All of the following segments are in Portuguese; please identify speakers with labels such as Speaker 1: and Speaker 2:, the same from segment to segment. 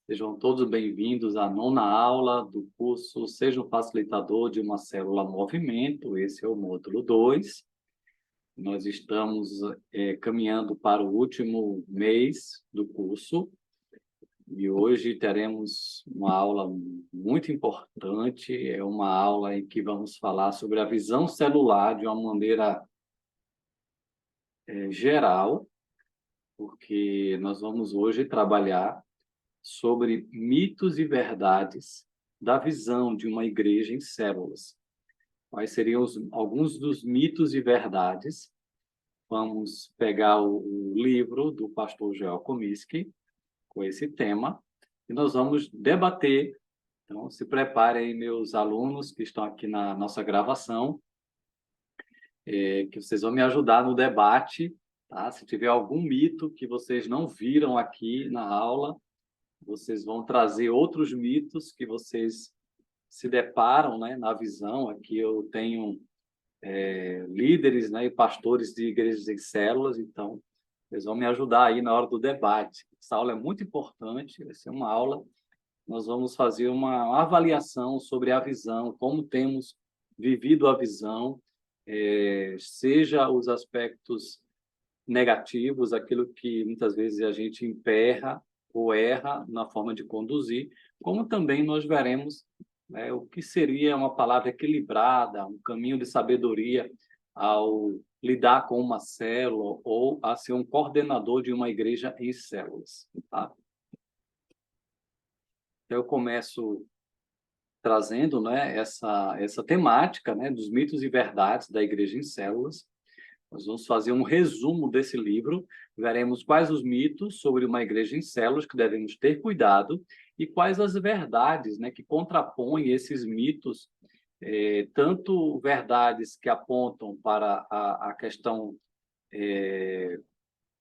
Speaker 1: Sejam todos bem-vindos à nona aula do curso Seja um Facilitador de uma Célula Movimento. Esse é o módulo 2. Nós estamos caminhando para o último mês do curso e hoje teremos uma aula muito importante. É uma aula em que vamos falar sobre a visão celular de uma maneira geral, porque nós vamos hoje trabalhar sobre mitos e verdades da visão de uma igreja em células. Quais seriam alguns dos mitos e verdades? Vamos pegar o livro do pastor Joel Comiskey com esse tema e nós vamos debater. Então, se preparem aí, meus alunos que estão aqui na nossa gravação, que vocês vão me ajudar no debate, tá? Se tiver algum mito que vocês não viram aqui na aula, vocês vão trazer outros mitos que vocês se deparam, né, na visão. Aqui eu tenho líderes, né, e pastores de igrejas em células, então eles vão me ajudar aí na hora do debate. Essa aula é muito importante, vai ser uma aula, nós vamos fazer uma avaliação sobre a visão, como temos vivido a visão, seja os aspectos negativos, aquilo que muitas vezes a gente emperra ou erra na forma de conduzir, como também nós veremos, né, o que seria uma palavra equilibrada, um caminho de sabedoria ao lidar com uma célula ou a ser um coordenador de uma igreja em células. Tá? Então, eu começo trazendo, né, essa temática, né, dos mitos e verdades da igreja em células. Nós vamos fazer um resumo desse livro, veremos quais os mitos sobre uma igreja em células que devemos ter cuidado e quais as verdades, né, que contrapõem esses mitos, tanto verdades que apontam para a questão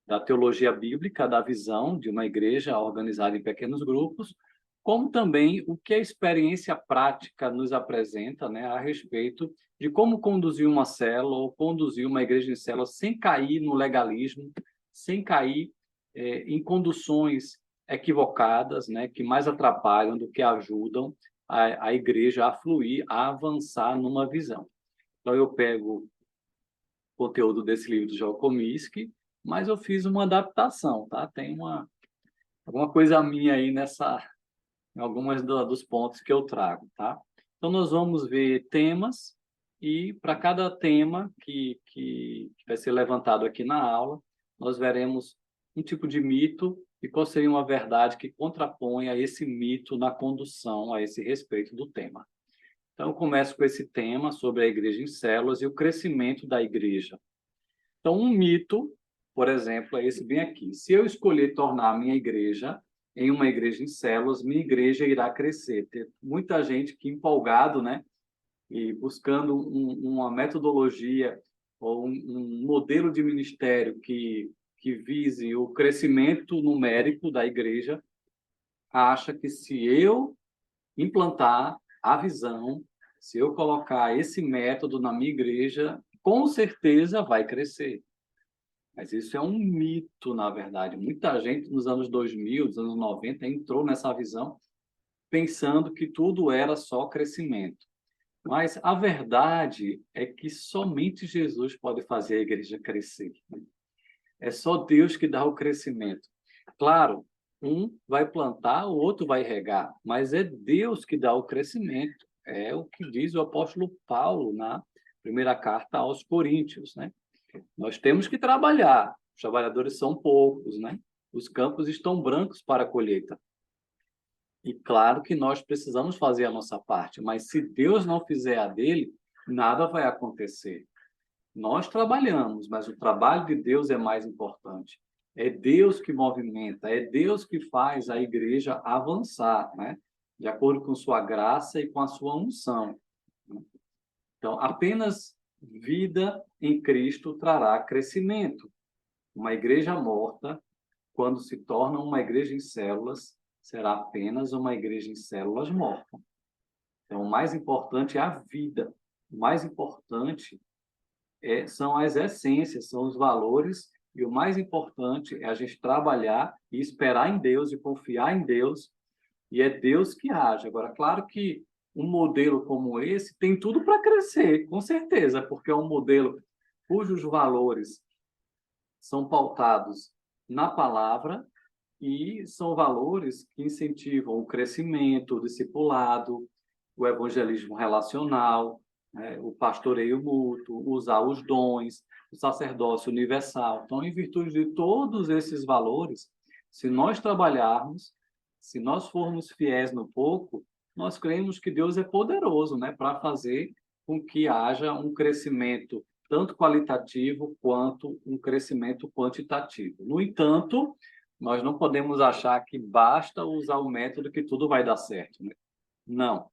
Speaker 1: da teologia bíblica, da visão de uma igreja organizada em pequenos grupos, como também o que a experiência prática nos apresenta, né, a respeito de como conduzir uma célula ou conduzir uma igreja em célula sem cair no legalismo, sem cair em conduções equivocadas, né, que mais atrapalham do que ajudam a igreja a fluir, a avançar numa visão. Então, eu pego o conteúdo desse livro do Joel Comiskey, mas eu fiz uma adaptação, tá? Tem alguma coisa minha aí em algumas dos pontos que eu trago, tá? Então, nós vamos ver temas e para cada tema que vai ser levantado aqui na aula, nós veremos um tipo de mito e qual seria uma verdade que contrapõe a esse mito na condução, a esse respeito do tema. Então, eu começo com esse tema sobre a igreja em células e o crescimento da igreja. Então, um mito, por exemplo, é esse bem aqui. Se eu escolher tornar a minha igreja em uma igreja em células, minha igreja irá crescer. Tem muita gente que empolgado, né? E buscando uma metodologia ou um modelo de ministério que vise o crescimento numérico da igreja, acha que se eu implantar a visão, se eu colocar esse método na minha igreja, com certeza vai crescer. Mas isso é um mito, na verdade. Muita gente nos anos 2000, nos anos 90, entrou nessa visão pensando que tudo era só crescimento. Mas a verdade é que somente Jesus pode fazer a igreja crescer. É só Deus que dá o crescimento. Claro, um vai plantar, o outro vai regar, mas é Deus que dá o crescimento. É o que diz o apóstolo Paulo na primeira carta aos Coríntios, né? Nós temos que trabalhar. Os trabalhadores são poucos, né? Os campos estão brancos para a colheita. E claro que nós precisamos fazer a nossa parte, mas se Deus não fizer a dele, nada vai acontecer. Nós trabalhamos, mas o trabalho de Deus é mais importante. É Deus que movimenta, é Deus que faz a igreja avançar, né? De acordo com sua graça e com a sua unção. Então, apenas vida em Cristo trará crescimento. Uma igreja morta, quando se torna uma igreja em células, será apenas uma igreja em células morta. Então, o mais importante é a vida. O mais importante são as essências, são os valores, e o mais importante é a gente trabalhar e esperar em Deus e confiar em Deus e é Deus que age. Agora, claro que um modelo como esse tem tudo para crescer, com certeza, porque é um modelo cujos valores são pautados na palavra e são valores que incentivam o crescimento, o discipulado, o evangelismo relacional, né, o pastoreio mútuo, usar os dons, o sacerdócio universal. Então, em virtude de todos esses valores, se nós trabalharmos, se nós formos fiéis no pouco, nós cremos que Deus é poderoso, né, para fazer com que haja um crescimento tanto qualitativo quanto um crescimento quantitativo. No entanto, nós não podemos achar que basta usar o método que tudo vai dar certo, né? Não.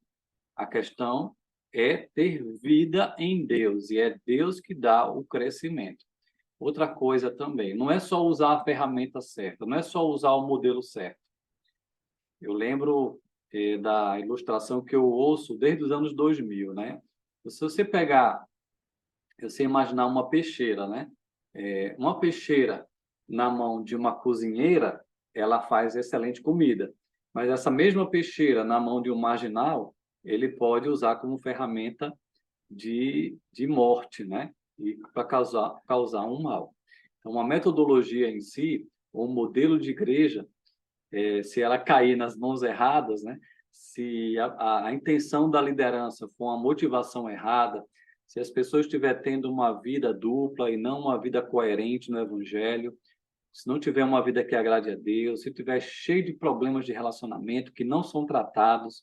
Speaker 1: A questão é ter vida em Deus, e é Deus que dá o crescimento. Outra coisa também, não é só usar a ferramenta certa, não é só usar o modelo certo. Eu lembro da ilustração que eu ouço desde os anos 2000, né? Se você pegar, você imaginar uma peixeira, né? Uma peixeira na mão de uma cozinheira, ela faz excelente comida. Mas essa mesma peixeira na mão de um marginal, ele pode usar como ferramenta de morte, né? E para causar um mal. Então, uma metodologia em si, ou um modelo de igreja, se ela cair nas mãos erradas, né? Se a intenção da liderança for uma motivação errada, se as pessoas estiverem tendo uma vida dupla e não uma vida coerente no Evangelho, se não tiver uma vida que agrade a Deus, se tiver cheio de problemas de relacionamento que não são tratados,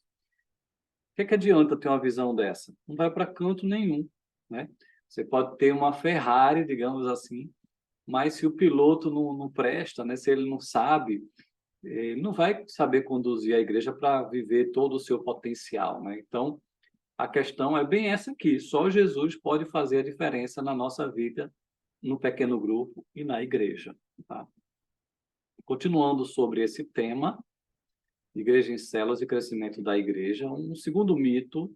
Speaker 1: o que adianta ter uma visão dessa? Não vai para canto nenhum, né? Você pode ter uma Ferrari, digamos assim, mas se o piloto não presta, né? Se ele não sabe, ele não vai saber conduzir a igreja para viver todo o seu potencial, né? Então, a questão é bem essa aqui. Só Jesus pode fazer a diferença na nossa vida, no pequeno grupo e na igreja, tá? Continuando sobre esse tema, igreja em células e crescimento da igreja, um segundo mito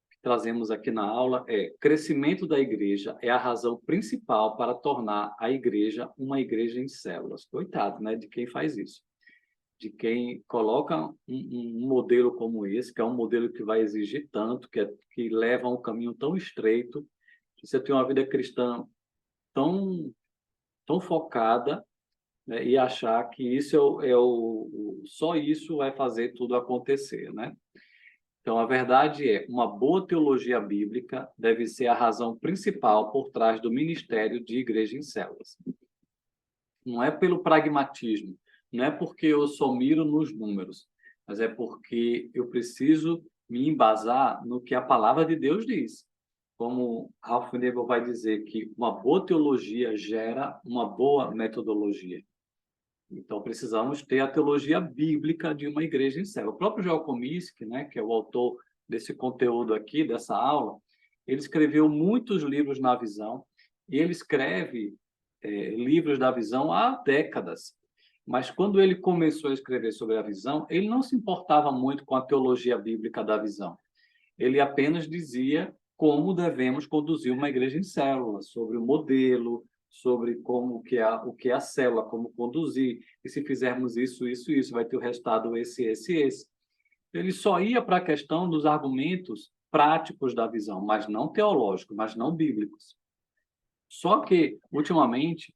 Speaker 1: que trazemos aqui na aula é: crescimento da igreja é a razão principal para tornar a igreja uma igreja em células. Coitado, né, de quem faz isso. De quem coloca um modelo como esse, que é um modelo que vai exigir tanto, que leva a um caminho tão estreito, que você tem uma vida cristã tão focada, né, e achar que isso só isso vai fazer tudo acontecer, né? Então, a verdade é, uma boa teologia bíblica deve ser a razão principal por trás do ministério de igreja em células. Não é pelo pragmatismo, não é porque eu só miro nos números, mas é porque eu preciso me embasar no que a palavra de Deus diz. Como Ralph Nagel vai dizer que uma boa teologia gera uma boa metodologia. Então, precisamos ter a teologia bíblica de uma igreja em célula. O próprio Joel Comiskey, né, que é o autor desse conteúdo aqui, dessa aula, ele escreveu muitos livros na visão, e ele escreve livros da visão há décadas. Mas quando ele começou a escrever sobre a visão, ele não se importava muito com a teologia bíblica da visão. Ele apenas dizia como devemos conduzir uma igreja em célula, sobre o modelo, sobre o que é a célula, como conduzir, e se fizermos isso, vai ter o resultado esse. Ele só ia para a questão dos argumentos práticos da visão, mas não teológicos, mas não bíblicos. Só que, ultimamente,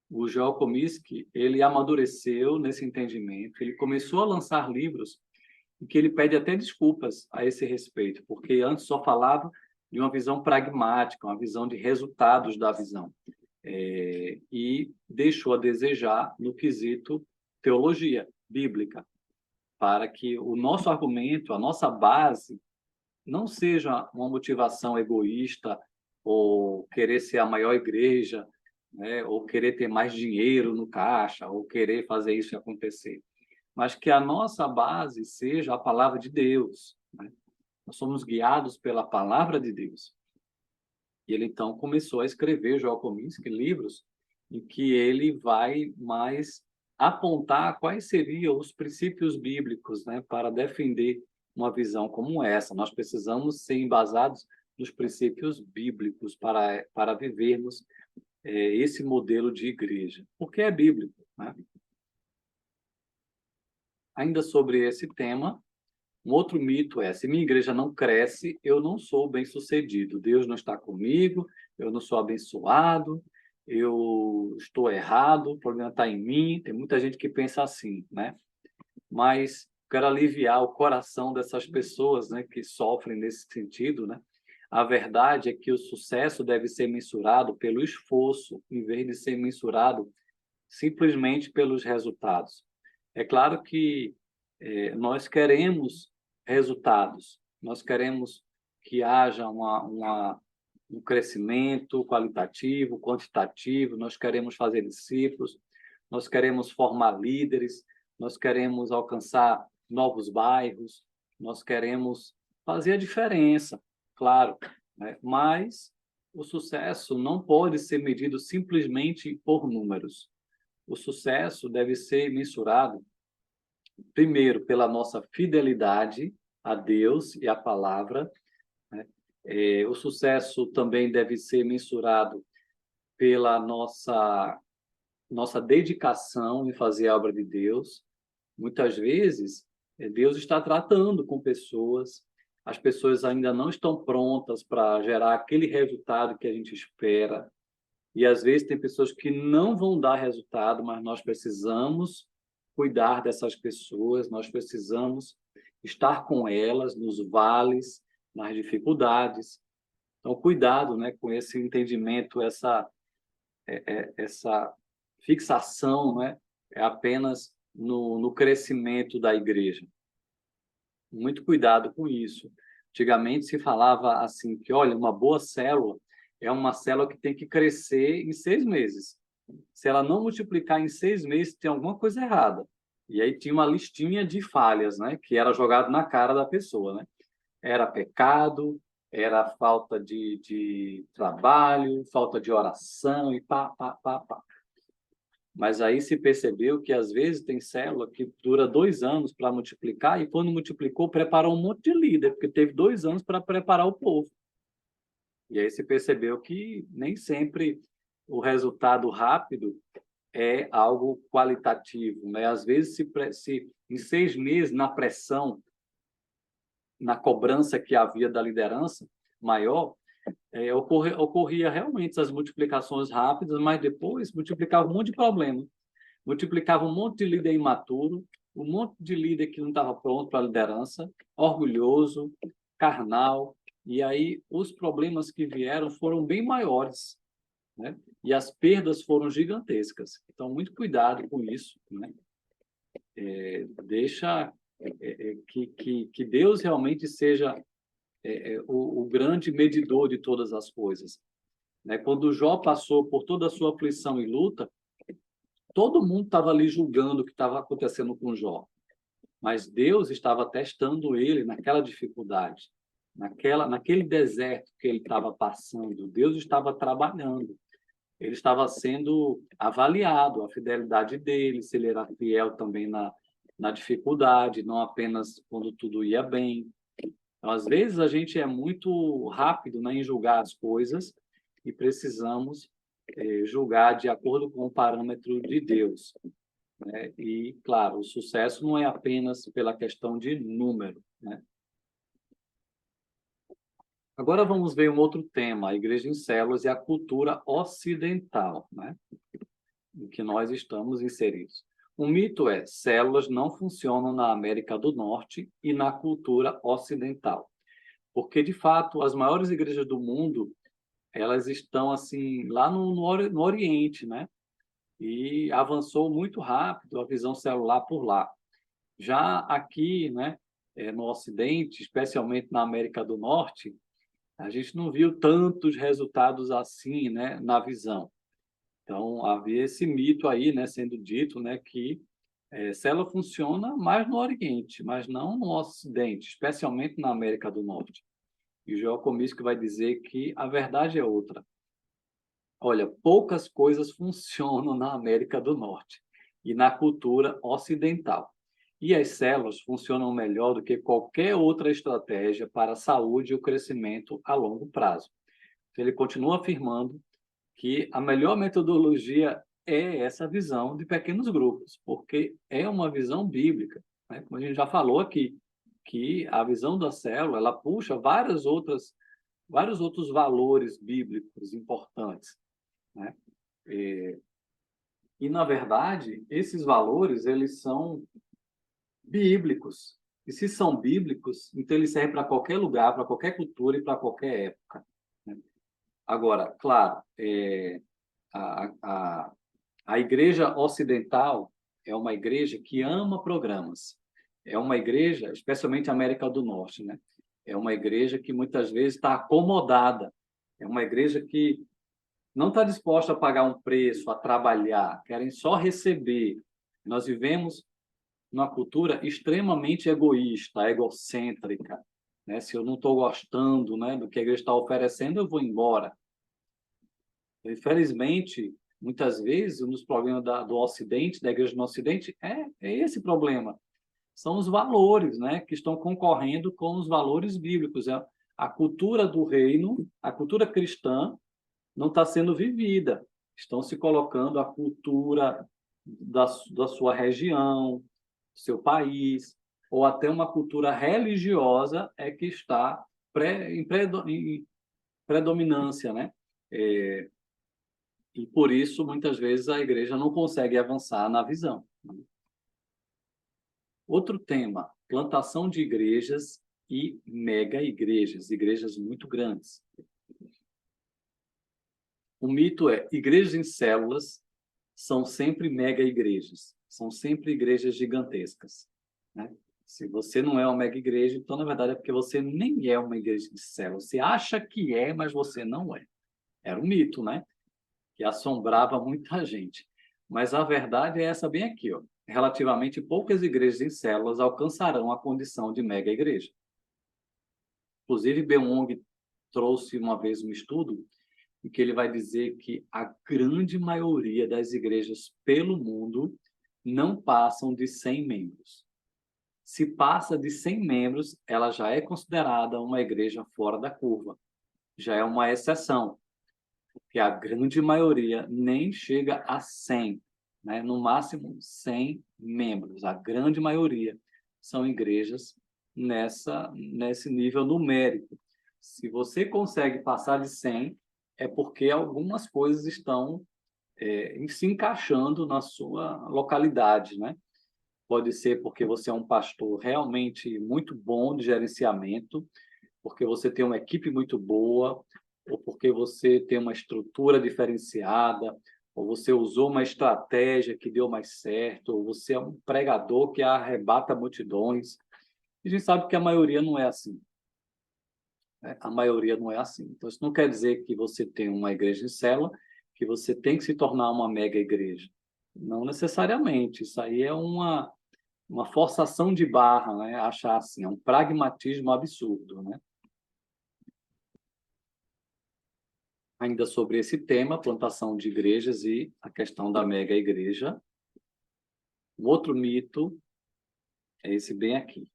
Speaker 1: o Joel Comiskey, ele amadureceu nesse entendimento, ele começou a lançar livros em que ele pede até desculpas a esse respeito, porque antes só falava de uma visão pragmática, uma visão de resultados da visão, e deixou a desejar no quesito teologia bíblica, para que o nosso argumento, a nossa base, não seja uma motivação egoísta ou querer ser a maior igreja, né, ou querer ter mais dinheiro no caixa, ou querer fazer isso acontecer, mas que a nossa base seja a palavra de Deus, né? Nós somos guiados pela palavra de Deus. E ele, então, começou a escrever, Joel Comiskey, livros em que ele vai mais apontar quais seriam os princípios bíblicos, né, para defender uma visão como essa. Nós precisamos ser embasados nos princípios bíblicos para vivermos esse modelo de igreja, porque é bíblico, né? Ainda sobre esse tema, um outro mito é: se minha igreja não cresce, eu não sou bem-sucedido. Deus não está comigo, eu não sou abençoado, eu estou errado, o problema está em mim. Tem muita gente que pensa assim, né? Mas quero aliviar o coração dessas pessoas, né, que sofrem nesse sentido, né? A verdade é que o sucesso deve ser mensurado pelo esforço, em vez de ser mensurado simplesmente pelos resultados. É claro que nós queremos resultados, nós queremos que haja um crescimento qualitativo, quantitativo, nós queremos fazer discípulos, nós queremos formar líderes, nós queremos alcançar novos bairros, nós queremos fazer a diferença, claro, né? Mas o sucesso não pode ser medido simplesmente por números. O sucesso deve ser mensurado, primeiro, pela nossa fidelidade a Deus e à palavra, né? O sucesso também deve ser mensurado pela nossa dedicação em fazer a obra de Deus. Muitas vezes, Deus está tratando com pessoas, as pessoas ainda não estão prontas para gerar aquele resultado que a gente espera. E às vezes tem pessoas que não vão dar resultado, mas nós precisamos cuidar dessas pessoas, nós precisamos estar com elas nos vales, nas dificuldades. Então, cuidado, né, com esse entendimento, essa fixação, né, é apenas no crescimento da igreja. Muito cuidado com isso. Antigamente se falava assim que, olha, uma boa célula é uma célula que tem que crescer em 6 meses. Se ela não multiplicar em 6 meses, tem alguma coisa errada. E aí tinha uma listinha de falhas, né, que era jogado na cara da pessoa, né? Era pecado, era falta de trabalho, falta de oração e pá, pá, pá, pá. Mas aí se percebeu que, às vezes, tem célula que dura 2 anos para multiplicar e, quando multiplicou, preparou um monte de líder, porque teve 2 anos para preparar o povo. E aí se percebeu que nem sempre o resultado rápido é algo qualitativo, né? Às vezes, se em 6 meses, na pressão, na cobrança que havia da liderança maior, ocorria realmente as multiplicações rápidas, mas depois multiplicava um monte de problema. Multiplicava um monte de líder imaturo, um monte de líder que não estava pronto para a liderança, orgulhoso, carnal, e aí os problemas que vieram foram bem maiores, né? E as perdas foram gigantescas. Então, muito cuidado com isso, né? Deixa que Deus realmente seja o grande medidor de todas as coisas, né? Quando Jó passou por toda a sua aflição e luta, todo mundo estava ali julgando o que estava acontecendo com Jó, mas Deus estava testando ele naquela dificuldade, naquele deserto que ele estava passando. Deus estava trabalhando, ele estava sendo avaliado, a fidelidade dele, se ele era fiel também na dificuldade, não apenas quando tudo ia bem. Então, às vezes, a gente é muito rápido, né, em julgar as coisas e precisamos julgar de acordo com o parâmetro de Deus, né? E, claro, o sucesso não é apenas pela questão de número, né? Agora vamos ver um outro tema: a igreja em células e a cultura ocidental, né, em que nós estamos inseridos. O mito é: células não funcionam na América do Norte e na cultura ocidental, porque, de fato, as maiores igrejas do mundo, elas estão assim lá no Oriente, né? E avançou muito rápido a visão celular por lá. Já aqui, né, no Ocidente, especialmente na América do Norte, a gente não viu tantos resultados assim, né, na visão. Então, havia esse mito aí, né, sendo dito, né, que célula funciona mais no Oriente, mas não no Ocidente, especialmente na América do Norte. E o Joel Comisco vai dizer que a verdade é outra. Olha, poucas coisas funcionam na América do Norte e na cultura ocidental. E as células funcionam melhor do que qualquer outra estratégia para a saúde e o crescimento a longo prazo. Então, ele continua afirmando que a melhor metodologia é essa visão de pequenos grupos, porque é uma visão bíblica. né? Como a gente já falou aqui, que a visão da célula, ela puxa vários outros valores bíblicos importantes, né? E, na verdade, esses valores, eles são bíblicos. E se são bíblicos, então eles servem para qualquer lugar, para qualquer cultura e para qualquer época, né? Agora, claro, a, a, a igreja ocidental é uma igreja que ama programas. É uma igreja, especialmente a América do Norte, né? É uma igreja que muitas vezes está acomodada. É uma igreja que não está disposta a pagar um preço, a trabalhar, querem só receber. Nós vivemos numa cultura extremamente egoísta, egocêntrica, né? Se eu não estou gostando, né, do que a igreja está oferecendo, eu vou embora. Infelizmente, muitas vezes, um dos problemas do Ocidente, da igreja no Ocidente, é esse problema. São os valores, né, que estão concorrendo com os valores bíblicos. A cultura do reino, a cultura cristã, não está sendo vivida. Estão se colocando a cultura da sua região, do seu país, ou até uma cultura religiosa é que está em predominância, né? É, e por isso, muitas vezes, a igreja não consegue avançar na visão. Outro tema, plantação de igrejas e mega igrejas, igrejas muito grandes. O mito é, igrejas em células são sempre mega igrejas, são sempre igrejas gigantescas, né? Se você não é uma mega igreja, então, na verdade, é porque você nem é uma igreja de célula. Você acha que é, mas você não é. Era um mito, né? Que assombrava muita gente. Mas a verdade é essa bem aqui, ó. Relativamente poucas igrejas em células alcançarão a condição de mega igreja. Inclusive, Beong trouxe uma vez um estudo em que ele vai dizer que a grande maioria das igrejas pelo mundo não passam de 100 membros. Se passa de 100 membros, ela já é considerada uma igreja fora da curva. Já é uma exceção, porque a grande maioria nem chega a 100, né? No máximo 100 membros. A grande maioria são igrejas nesse nível numérico. Se você consegue passar de 100, é porque algumas coisas estão se encaixando na sua localidade, né? Pode ser porque você é um pastor realmente muito bom de gerenciamento, porque você tem uma equipe muito boa, ou porque você tem uma estrutura diferenciada, ou você usou uma estratégia que deu mais certo, ou você é um pregador que arrebata multidões. E a gente sabe que a maioria não é assim, né? A maioria não é assim. Então, isso não quer dizer que você tem uma igreja em célula, que você tem que se tornar uma mega igreja. Não necessariamente. Isso aí é uma forçação de barra, né? Achar assim, é um pragmatismo absurdo, né? Ainda sobre esse tema, plantação de igrejas e a questão da mega igreja. Um outro mito é esse bem aqui.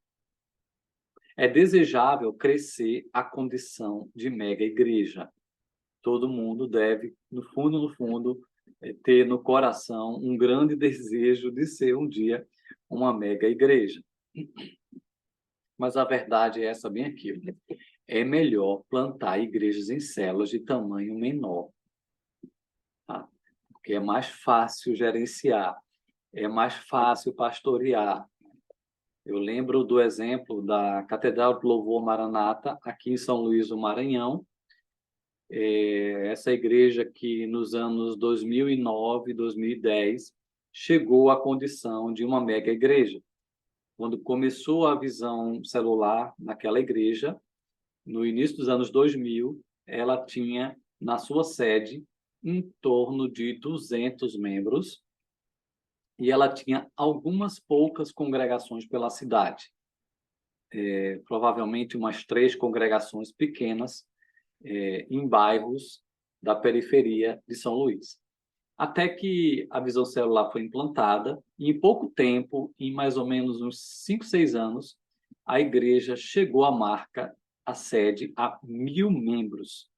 Speaker 1: É desejável crescer a condição de mega igreja. Todo mundo deve, no fundo, ter no coração um grande desejo de ser um dia uma mega igreja. Mas a verdade é essa bem aqui. É melhor plantar igrejas em células de tamanho menor, tá? Porque é mais fácil gerenciar, é mais fácil pastorear. Eu lembro do exemplo da Catedral do Louvor Maranata, aqui em São Luís do Maranhão. Essa igreja que nos anos 2009, 2010, chegou à condição de uma mega igreja. Quando começou a visão celular naquela igreja, no início dos anos 2000, ela tinha na sua sede em torno de 200 membros e ela tinha algumas poucas congregações pela cidade, provavelmente umas 3 congregações pequenas em bairros da periferia de São Luís. Até que a visão celular foi implantada e em pouco tempo, em mais ou menos uns 5, 6 anos, a igreja chegou à marca, a sede, a 1.000 membros.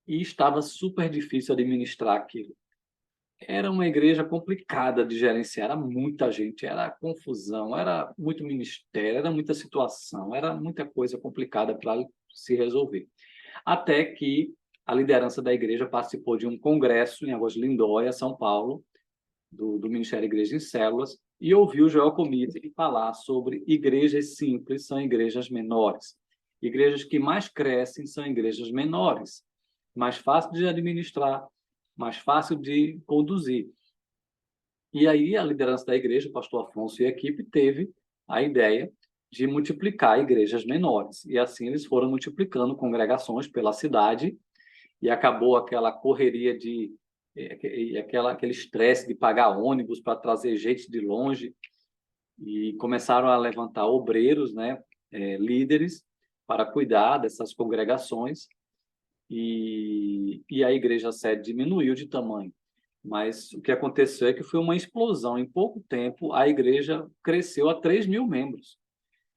Speaker 1: E estava super difícil administrar aquilo. Era uma igreja complicada de gerenciar, era muita gente, era confusão, era muito ministério, era muita situação, era muita coisa complicada para se resolver. Até que a liderança da igreja participou de um congresso em Águas de Lindóia, São Paulo, do Ministério Igreja em Células, e ouviu o Joel Comite falar sobre igrejas simples são igrejas menores. Igrejas que mais crescem são igrejas menores, mais fácil de administrar, mais fácil de conduzir. E aí a liderança da igreja, o pastor Afonso e a equipe, teve a ideia de multiplicar igrejas menores. E assim eles foram multiplicando congregações pela cidade e acabou aquela correria aquele estresse de pagar ônibus para trazer gente de longe e começaram a levantar obreiros, né, líderes para cuidar dessas congregações e a igreja sede diminuiu de tamanho. Mas o que aconteceu é que foi uma explosão. Em pouco tempo, a igreja cresceu a 3.000 membros.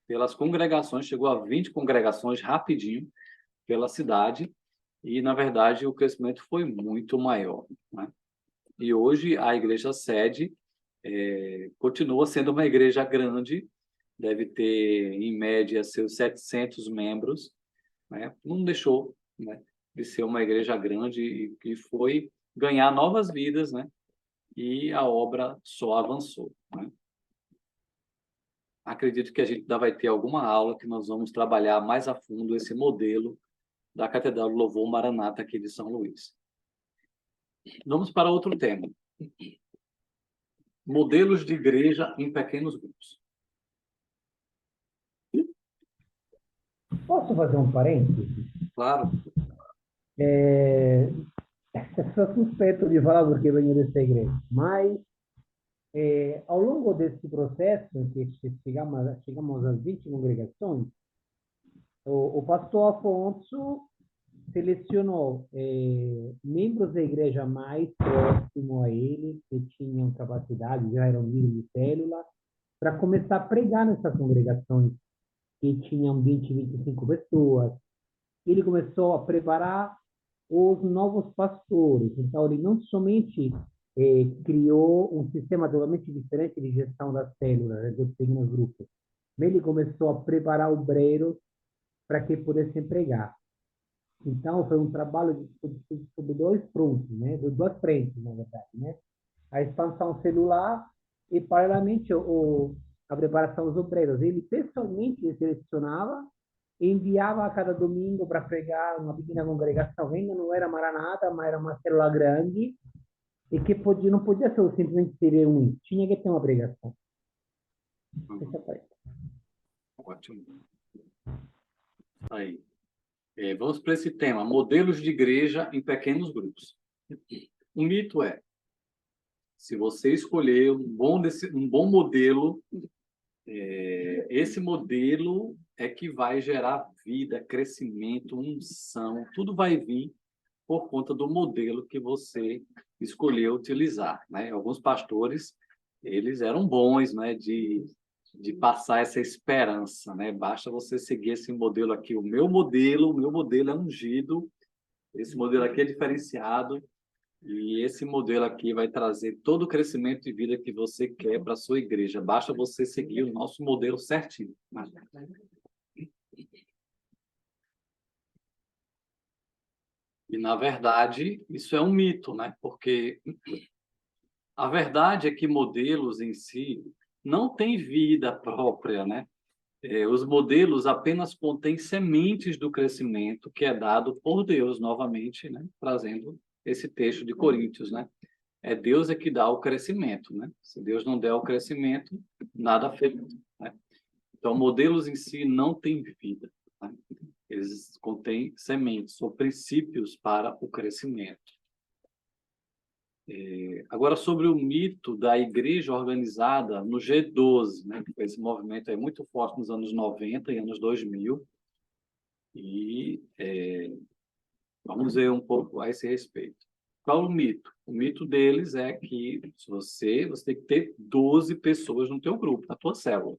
Speaker 1: Pelas congregações, chegou a 20 congregações rapidinho pela cidade. E, na verdade, o crescimento foi muito maior, né? E hoje a igreja sede continua sendo uma igreja grande, deve ter, em média, seus 700 membros, né? Não deixou, né, de ser uma igreja grande e que foi ganhar novas vidas, né? E a obra só avançou, né? Acredito que a gente ainda vai ter alguma aula que nós vamos trabalhar mais a fundo esse modelo da Catedral do Louvor Maranata aqui de São Luís. Vamos para outro tema. Modelos de igreja em pequenos grupos.
Speaker 2: Posso fazer um parênteses?
Speaker 1: Claro.
Speaker 2: Sou suspeito de falar porque venho dessa igreja, mas ao longo desse processo, em que chegamos às 20 congregações, o pastor Afonso selecionou membros da igreja mais próximo a ele, que tinham capacidade, já eram líderes de célula, para começar a pregar nessas congregações que tinham 20, 25 pessoas. Ele começou a preparar os novos pastores. Então, ele não somente criou um sistema totalmente diferente de gestão das células, né, dos pequenos grupos, mas ele começou a preparar obreiros para que pudessem pregar. Então, foi um trabalho sobre dois frontes, né? De duas frentes, na verdade, né? A expansão celular e, paralelamente, a preparação dos obreiros. Ele, pessoalmente, selecionava e enviava a cada domingo para pregar uma pequena congregação. Ainda não era Maranata, mas era uma célula grande e que não podia ser simplesmente se reunir. Tinha que ter uma pregação. Essa parte.
Speaker 1: Ótimo. Aí. Vamos para esse tema, modelos de igreja em pequenos grupos. O mito é, se você escolher um bom modelo, esse modelo é que vai gerar vida, crescimento, unção, tudo vai vir por conta do modelo que você escolheu utilizar, né? Alguns pastores, eles eram bons, né, de passar essa esperança, né? Basta você seguir esse modelo aqui. O meu modelo é ungido, esse modelo aqui é diferenciado, e esse modelo aqui vai trazer todo o crescimento de vida que você quer para a sua igreja. Basta você seguir o nosso modelo certinho. E, na verdade, isso é um mito, né? Porque a verdade é que modelos em si não têm vida própria, né? Os modelos apenas contêm sementes do crescimento que é dado por Deus, novamente, né? Trazendo esse texto de Coríntios, né? Deus é que dá o crescimento, né? Se Deus não der o crescimento, nada feito, né? Então, modelos em si não têm vida, né? Eles contêm sementes ou princípios para o crescimento. Agora, sobre o mito da igreja organizada no G12, né? Esse movimento é muito forte nos anos 90 e anos 2000, e vamos ver um pouco a esse respeito. Qual o mito? O mito deles é que você tem que ter 12 pessoas no teu grupo, na tua célula.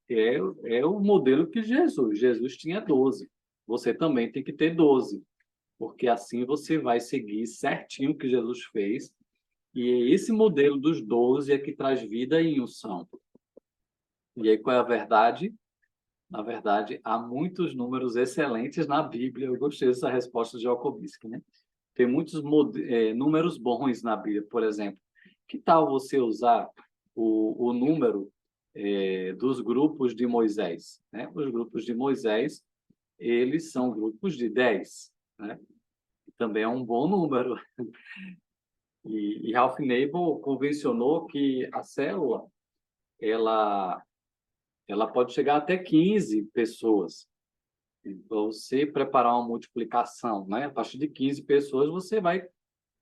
Speaker 1: É o modelo que Jesus tinha 12. Você também tem que ter 12, porque assim você vai seguir certinho o que Jesus fez E esse modelo dos 12 é que traz vida e unção. E aí, qual é a verdade? Na verdade, há muitos números excelentes na Bíblia. Eu gostei dessa resposta de Jacobiski, né? Tem muitos números bons na Bíblia, por exemplo. Que tal você usar o número dos grupos de Moisés? Né? Os grupos de Moisés, eles são grupos de 10, né? Também é um bom número. E Ralph Nabel convencionou que a célula ela, ela pode chegar até 15 pessoas. Você preparar uma multiplicação, né? A partir de 15 pessoas, você vai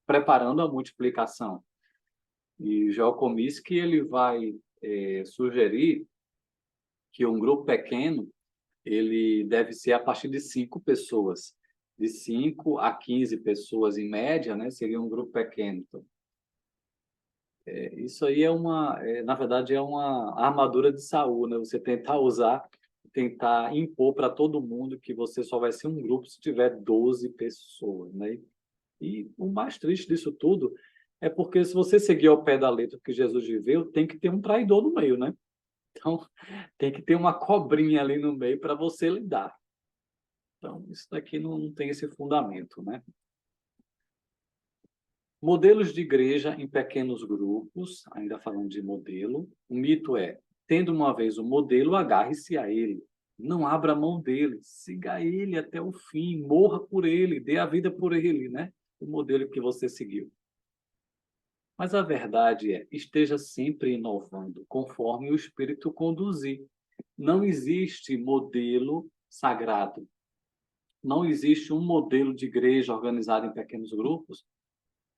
Speaker 1: preparando a multiplicação. E Jocomisky, ele vai sugerir que um grupo pequeno ele deve ser a partir de 5 pessoas. De 5 a 15 pessoas, em média, né? Seria um grupo pequeno. Então, isso aí na verdade, é uma armadura de Saul, né? Você tentar usar, tentar impor para todo mundo que você só vai ser um grupo se tiver 12 pessoas, né? E o mais triste disso tudo é porque se você seguir ao pé da letra que Jesus viveu, tem que ter um traidor no meio, né? Então, tem que ter uma cobrinha ali no meio para você lidar. Então, isso daqui não tem esse fundamento, né? Modelos de igreja em pequenos grupos, ainda falando de modelo. O mito é, tendo uma vez o modelo, agarre-se a ele. Não abra mão dele, siga ele até o fim, morra por ele, dê a vida por ele, né? O modelo que você seguiu. Mas a verdade é, esteja sempre inovando, conforme o Espírito conduzir. Não existe modelo sagrado. Não existe um modelo de igreja organizada em pequenos grupos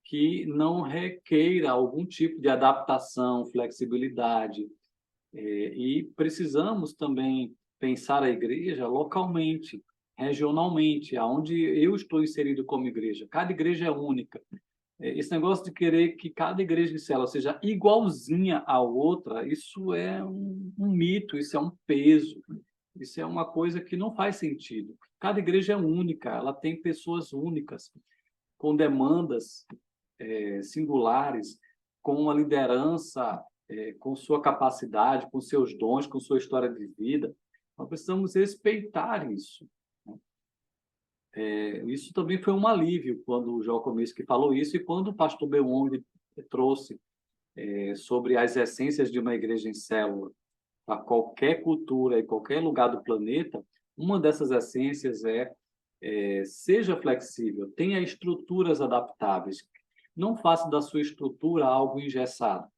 Speaker 1: que não requeira algum tipo de adaptação, flexibilidade. E precisamos também pensar a igreja localmente, regionalmente, aonde eu estou inserido como igreja. Cada igreja é única. Esse negócio de querer que cada igreja de célula seja igualzinha à outra, isso é um mito, isso é um peso, isso é uma coisa que não faz sentido. Cada igreja é única, ela tem pessoas únicas, com demandas singulares, com uma liderança, com sua capacidade, com seus dons, com sua história de vida. Nós precisamos respeitar isso. Isso também foi um alívio quando o João Comiskey falou isso e quando o pastor Belmonte trouxe sobre as essências de uma igreja em célula para qualquer cultura e qualquer lugar do planeta. Uma dessas essências seja flexível, tenha estruturas adaptáveis, não faça da sua estrutura algo engessado,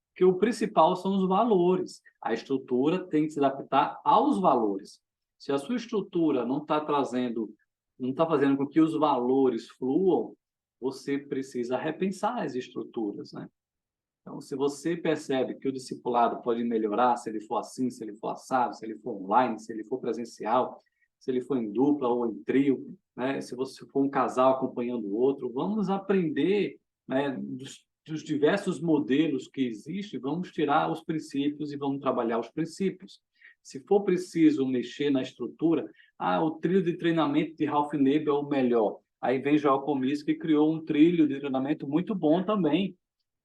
Speaker 1: porque o principal são os valores. A estrutura tem que se adaptar aos valores. Se a sua estrutura não está fazendo com que os valores fluam, você precisa repensar as estruturas, né? Então, se você percebe que o discipulado pode melhorar, se ele for assim, se ele for assado, se ele for online, se ele for presencial, se ele for em dupla ou em trio, né? Se você for um casal acompanhando o outro, vamos aprender, né, dos diversos modelos que existem, vamos tirar os princípios e vamos trabalhar os princípios. Se for preciso mexer na estrutura, o trilho de treinamento de Ralph Nabel é o melhor. Aí vem João Comiskey que criou um trilho de treinamento muito bom também,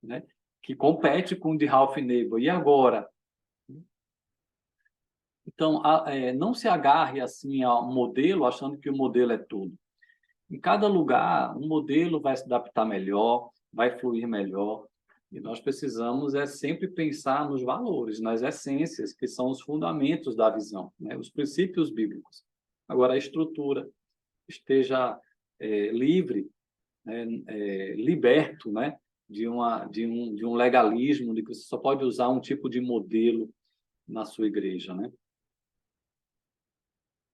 Speaker 1: né? Que compete com o de Ralph Nabel. E agora? Então, não se agarre assim a um modelo, achando que o modelo é tudo. Em cada lugar, um modelo vai se adaptar melhor, vai fluir melhor. E nós precisamos sempre pensar nos valores, nas essências, que são os fundamentos da visão, né? Os princípios bíblicos. Agora, a estrutura esteja livre, né? Liberto, né? De um legalismo, de que você só pode usar um tipo de modelo na sua igreja, né?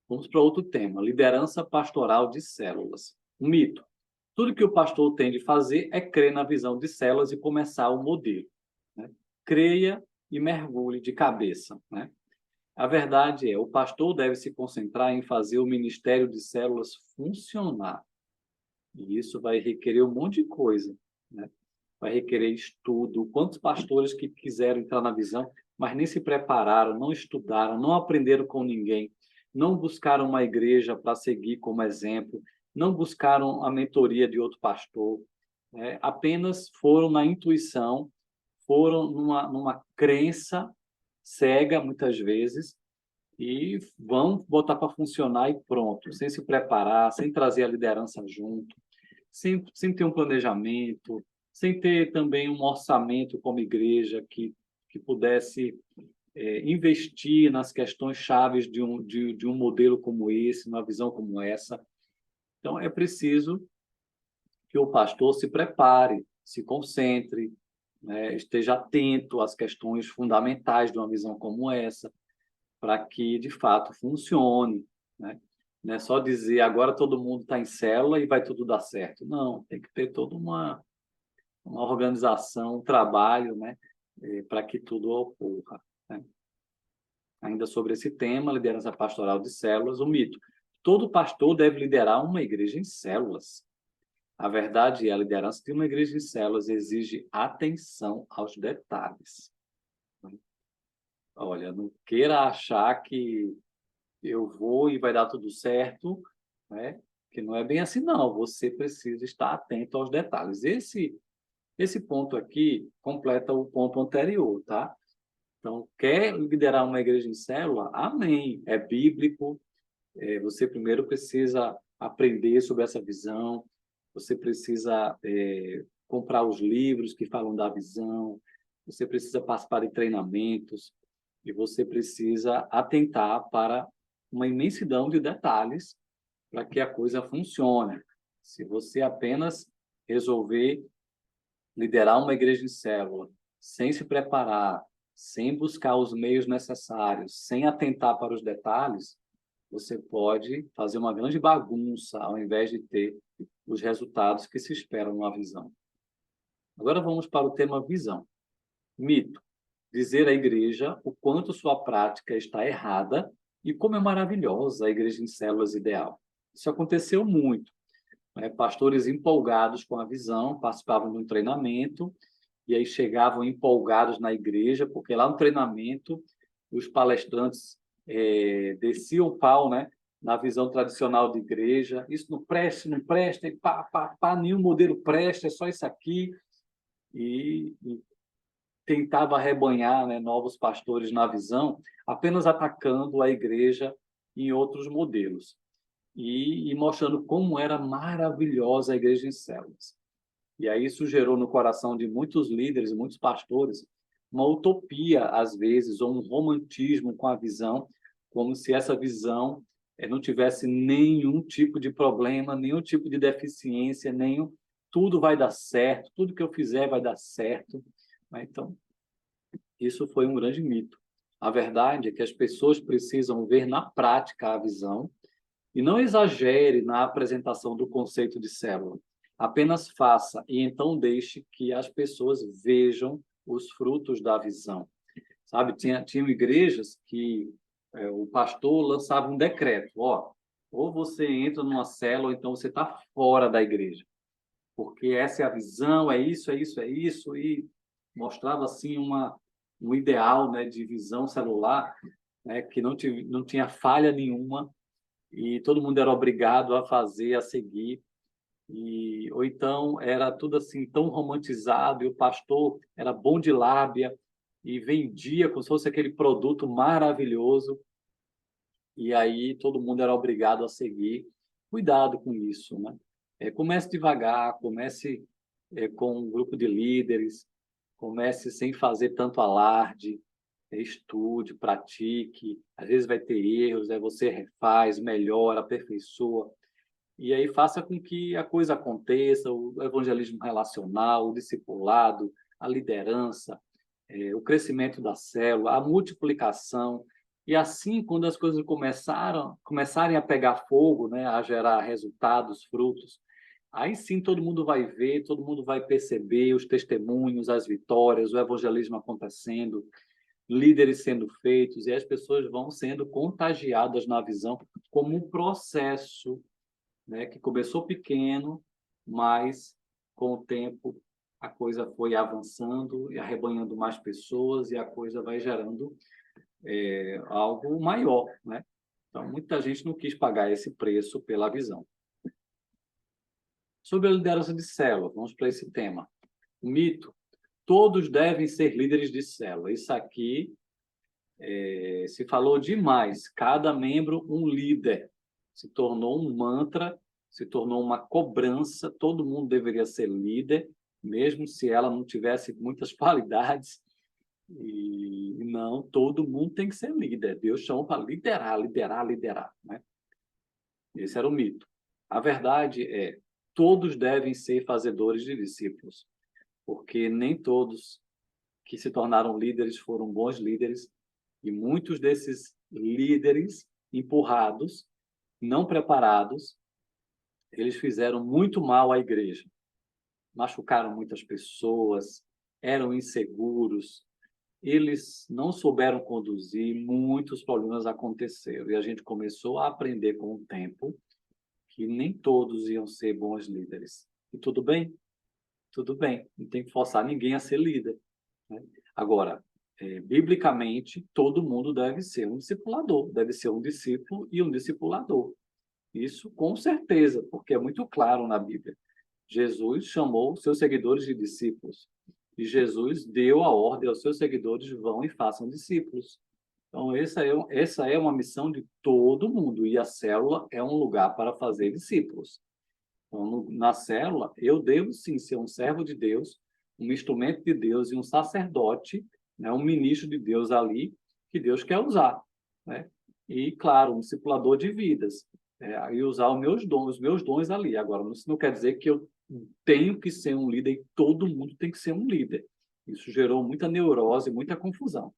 Speaker 1: Vamos para outro tema, liderança pastoral de células. Um mito. Tudo que o pastor tem de fazer é crer na visão de células e começar o modelo, né? Creia e mergulhe de cabeça, né? A verdade é, o pastor deve se concentrar em fazer o ministério de células funcionar. E isso vai requerer um monte de coisa, né? Vai requerer estudo. Quantos pastores que quiseram entrar na visão, mas nem se prepararam, não estudaram, não aprenderam com ninguém, não buscaram uma igreja para seguir como exemplo, não buscaram a mentoria de outro pastor. apenas foram na intuição, foram numa crença cega, muitas vezes, e vão botar para funcionar e pronto, sem se preparar, sem trazer a liderança junto, sem ter um planejamento, sem ter também um orçamento como igreja que pudesse investir nas questões chaves de um modelo como esse, uma visão como essa. Então, é preciso que o pastor se prepare, se concentre, né, esteja atento às questões fundamentais de uma visão como essa, para que, de fato, funcione, né? Não é só dizer agora todo mundo está em célula e vai tudo dar certo. Não, tem que ter toda uma organização, um trabalho, né, para que tudo ocorra, né? Ainda sobre esse tema, liderança pastoral de células, o mito. Todo pastor deve liderar uma igreja em células. A verdade é, a liderança de uma igreja em células exige atenção aos detalhes. Olha, não queira achar que eu vou e vai dar tudo certo, né? Que não é bem assim, não. Você precisa estar atento aos detalhes. Esse ponto aqui completa o ponto anterior, tá? Então, quer liderar uma igreja em célula? Amém. É bíblico. Você primeiro precisa aprender sobre essa visão. Você precisa comprar os livros que falam da visão. Você precisa participar de treinamentos. E você precisa atentar para uma imensidão de detalhes para que a coisa funcione. Se você apenas resolver liderar uma igreja em célula, sem se preparar, sem buscar os meios necessários, sem atentar para os detalhes, você pode fazer uma grande bagunça ao invés de ter os resultados que se esperam numa visão. Agora vamos para o tema visão. Mito. Dizer à igreja o quanto sua prática está errada e como é maravilhosa a igreja em células ideal. Isso aconteceu muito, né? Pastores empolgados com a visão, participavam de um treinamento e aí chegavam empolgados na igreja, porque lá no treinamento os palestrantes desciam o pau, né? Na visão tradicional de igreja, isso não presta, não presta, e nenhum modelo presta, é só isso aqui. E tentava arrebanhar, né, novos pastores na visão, apenas atacando a igreja em outros modelos e mostrando como era maravilhosa a igreja em células. E aí isso gerou no coração de muitos líderes, muitos pastores, uma utopia, às vezes, ou um romantismo com a visão, como se essa visão não tivesse nenhum tipo de problema, nenhum tipo de deficiência, tudo vai dar certo, tudo que eu fizer vai dar certo. Então, isso foi um grande mito. A verdade é que as pessoas precisam ver na prática a visão e não exagere na apresentação do conceito de célula. Apenas faça e então deixe que as pessoas vejam os frutos da visão. Sabe, tinham igrejas que o pastor lançava um decreto, ó, ou você entra numa célula, ou então você está fora da igreja, porque essa é a visão, é isso, é isso, é isso, e mostrava assim um ideal, né, de visão celular, né, que não tinha falha nenhuma e todo mundo era obrigado a fazer, a seguir. Ou então era tudo assim tão romantizado e o pastor era bom de lábia e vendia como se fosse aquele produto maravilhoso e aí todo mundo era obrigado a seguir. Cuidado com isso, né? Comece devagar, comece com um grupo de líderes, comece sem fazer tanto alarde, estude, pratique. Às vezes vai ter erros, aí você refaz, melhora, aperfeiçoa. E aí faça com que a coisa aconteça, o evangelismo relacional, o discipulado, a liderança, o crescimento da célula, a multiplicação. E assim, quando as coisas começarem a pegar fogo, né, a gerar resultados, frutos, aí sim todo mundo vai ver, todo mundo vai perceber os testemunhos, as vitórias, o evangelismo acontecendo, líderes sendo feitos, e as pessoas vão sendo contagiadas na visão como um processo, né, que começou pequeno, mas com o tempo a coisa foi avançando e arrebanhando mais pessoas e a coisa vai gerando algo maior, né? Então, muita gente não quis pagar esse preço pela visão. Sobre a liderança de célula, vamos para esse tema. O mito: todos devem ser líderes de célula. Isso aqui se falou demais. Cada membro um líder. Se tornou um mantra, se tornou uma cobrança. Todo mundo deveria ser líder, mesmo se ela não tivesse muitas qualidades. E não, todo mundo tem que ser líder. Deus chama para liderar, liderar, liderar, né? Esse era o mito. A verdade é, todos devem ser fazedores de discípulos, porque nem todos que se tornaram líderes foram bons líderes, e muitos desses líderes empurrados, não preparados, eles fizeram muito mal à igreja. Machucaram muitas pessoas, eram inseguros, eles não souberam conduzir, muitos problemas aconteceram. E a gente começou a aprender com o tempo que nem todos iam ser bons líderes. E tudo bem? Tudo bem. Não tem que forçar ninguém a ser líder, né? Agora, biblicamente, todo mundo deve ser um discipulador, deve ser um discípulo e um discipulador. Isso com certeza, porque é muito claro na Bíblia. Jesus chamou seus seguidores de discípulos. E Jesus deu a ordem aos seus seguidores: vão e façam discípulos. Então, essa é uma missão de todo mundo. E a célula é um lugar para fazer discípulos. Então, na célula, eu devo sim ser um servo de Deus, um instrumento de Deus e um sacerdote, né, um ministro de Deus ali, que Deus quer usar, né? E, claro, um discipulador de vidas, e usar os meus dons ali. Agora, isso não quer dizer que eu tenho que ser um líder e todo mundo tem que ser um líder. Isso gerou muita neurose, muita confusão.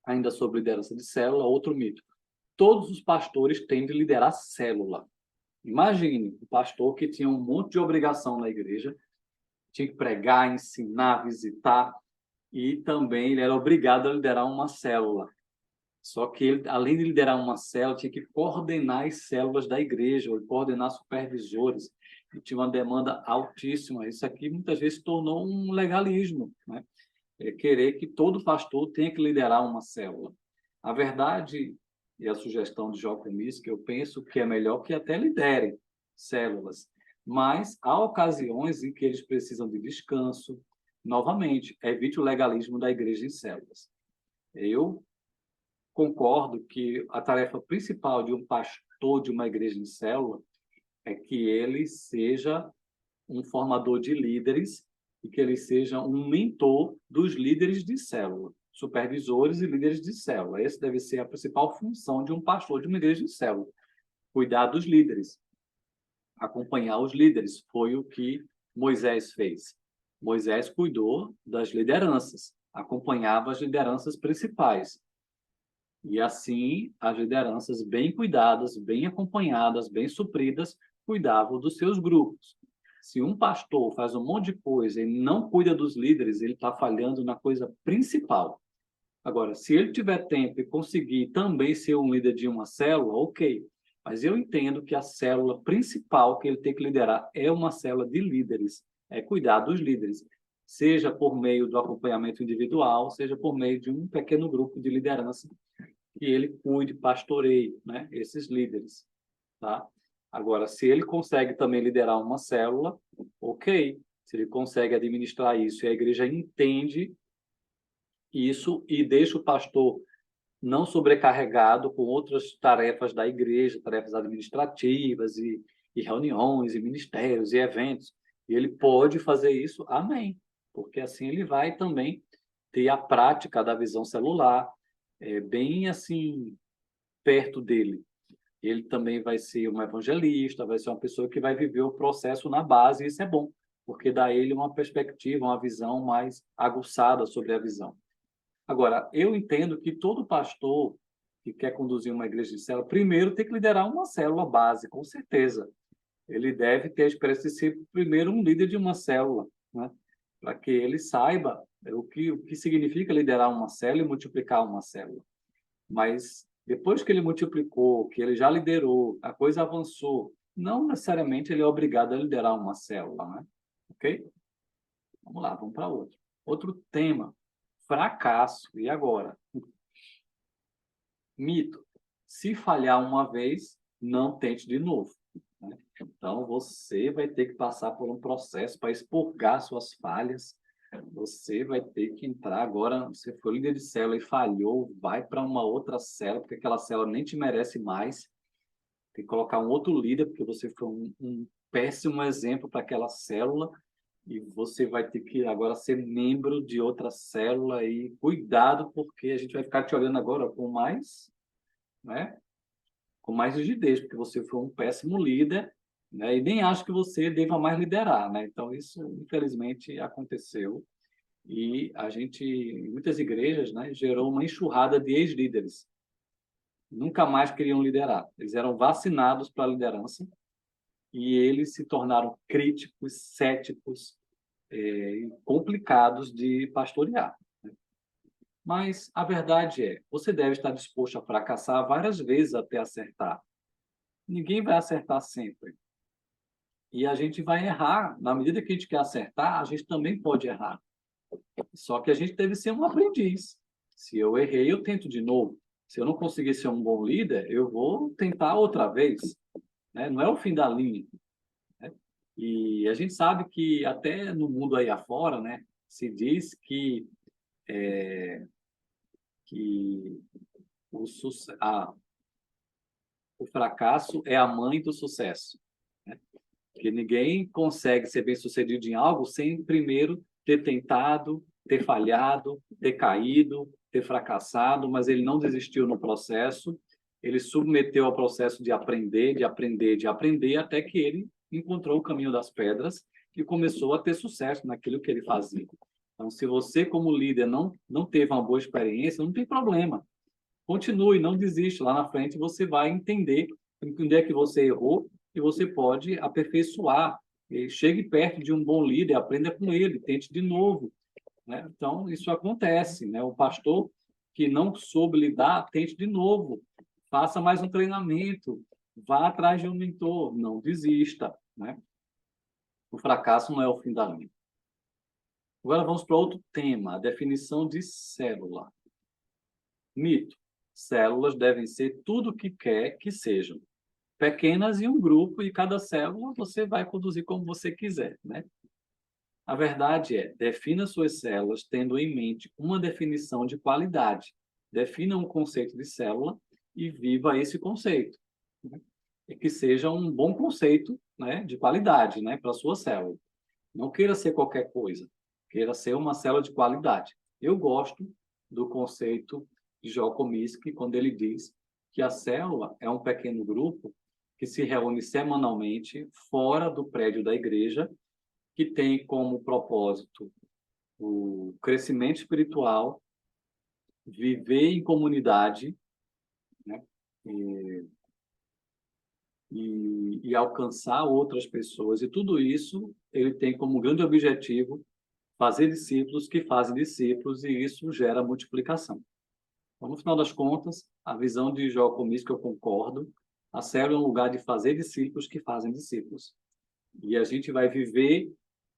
Speaker 1: Ainda sobre liderança de célula, outro mito: todos os pastores têm de liderar célula. Imagine um pastor que tinha um monte de obrigação na igreja, tinha que pregar, ensinar, visitar, e também ele era obrigado a liderar uma célula. Só que ele, além de liderar uma célula, tinha que coordenar as células da igreja, ou coordenar supervisores, e tinha uma demanda altíssima. Isso aqui muitas vezes tornou um legalismo, né? Querer que todo pastor tenha que liderar uma célula. A verdade e a sugestão de Jocomis, que eu penso que é melhor que até liderem células, mas há ocasiões em que eles precisam de descanso. Novamente, evite o legalismo da igreja em células. Eu concordo que a tarefa principal de um pastor de uma igreja em célula é que ele seja um formador de líderes e que ele seja um mentor dos líderes de célula, supervisores e líderes de célula. Essa deve ser a principal função de um pastor de uma igreja de célula: cuidar dos líderes, acompanhar os líderes. Foi o que Moisés fez. Moisés cuidou das lideranças, acompanhava as lideranças principais. E assim, as lideranças bem cuidadas, bem acompanhadas, bem supridas, cuidavam dos seus grupos. Se um pastor faz um monte de coisa e não cuida dos líderes, ele está falhando na coisa principal. Agora, se ele tiver tempo e conseguir também ser um líder de uma célula, ok. Mas eu entendo que a célula principal que ele tem que liderar é uma célula de líderes, é cuidar dos líderes, seja por meio do acompanhamento individual, seja por meio de um pequeno grupo de liderança que ele cuide, pastoreie, né, esses líderes, tá? Agora, se ele consegue também liderar uma célula, ok. Se ele consegue administrar isso e a igreja entende isso e deixa o pastor não sobrecarregado com outras tarefas da igreja, tarefas administrativas e reuniões, e ministérios, e eventos, e ele pode fazer isso, amém. Porque assim ele vai também ter a prática da visão celular, bem assim, perto dele. Ele também vai ser um evangelista, vai ser uma pessoa que vai viver o processo na base, e isso é bom, porque dá a ele uma perspectiva, uma visão mais aguçada sobre a visão. Agora, eu entendo que todo pastor que quer conduzir uma igreja de célula, primeiro tem que liderar uma célula base, com certeza. Ele deve ter a experiência de ser primeiro um líder de uma célula, né? Para que ele saiba o que significa liderar uma célula e multiplicar uma célula. Mas depois que ele multiplicou, que ele já liderou, a coisa avançou, não necessariamente ele é obrigado a liderar uma célula, né? Ok? Vamos lá, vamos para outro. Outro tema: fracasso. E agora? Mito: se falhar uma vez, não tente de novo. né? Então, você vai ter que passar por um processo para expurgar suas falhas. Você vai ter que entrar agora, você foi líder de célula e falhou, vai para uma outra célula, porque aquela célula nem te merece mais. Tem que colocar um outro líder, porque você foi um péssimo exemplo para aquela célula, e você vai ter que agora ser membro de outra célula, e cuidado, porque a gente vai ficar te olhando agora com mais, né, com mais rigidez, porque você foi um péssimo líder, né, e nem acho que você deva mais liderar, né? Então, isso, infelizmente, aconteceu. E a gente, em muitas igrejas, né, gerou uma enxurrada de ex-líderes. Nunca mais queriam liderar. Eles eram vacinados para a liderança e eles se tornaram críticos, céticos, complicados de pastorear. Mas a verdade é, você deve estar disposto a fracassar várias vezes até acertar. Ninguém vai acertar sempre. E a gente vai errar. Na medida que a gente quer acertar, a gente também pode errar. Só que a gente deve ser um aprendiz. Se eu errei, eu tento de novo. Se eu não conseguir ser um bom líder, eu vou tentar outra vez, né? Não é o fim da linha, né? E a gente sabe que até no mundo aí afora, né, se diz que o fracasso é a mãe do sucesso, né? Que ninguém consegue ser bem-sucedido em algo sem primeiro ter tentado, ter falhado, ter caído, ter fracassado, mas ele não desistiu no processo, ele submeteu ao processo de aprender, de aprender, de aprender, até que ele encontrou o caminho das pedras e começou a ter sucesso naquilo que ele fazia. Então, se você, como líder, não teve uma boa experiência, não tem problema. Continue, não desiste. Lá na frente você vai entender onde é que você errou e você pode aperfeiçoar. E chegue perto de um bom líder, aprenda com ele, tente de novo, né? Então, isso acontece, né? O pastor que não soube lidar, tente de novo. Faça mais um treinamento, vá atrás de um mentor, não desista, né? O fracasso não é o fim da linha. Agora vamos para outro tema, a definição de célula. Mito. Células devem ser tudo o que quer que sejam. Pequenas em um grupo, e cada célula você vai conduzir como você quiser, né? A verdade é, defina suas células tendo em mente uma definição de qualidade. Defina um conceito de célula e viva esse conceito, né? E que seja um bom conceito, né, de qualidade, né, para a sua célula. Não queira ser qualquer coisa, queira ser uma célula de qualidade. Eu gosto do conceito de Joel Comiskey, quando ele diz que a célula é um pequeno grupo que se reúne semanalmente fora do prédio da igreja, que tem como propósito o crescimento espiritual, viver em comunidade, né? e, e alcançar outras pessoas. E tudo isso ele tem como grande objetivo fazer discípulos que fazem discípulos, e isso gera multiplicação. Então, no final das contas, a visão de Joel Comis, que eu concordo, a célula é um lugar de fazer discípulos que fazem discípulos. E a gente vai viver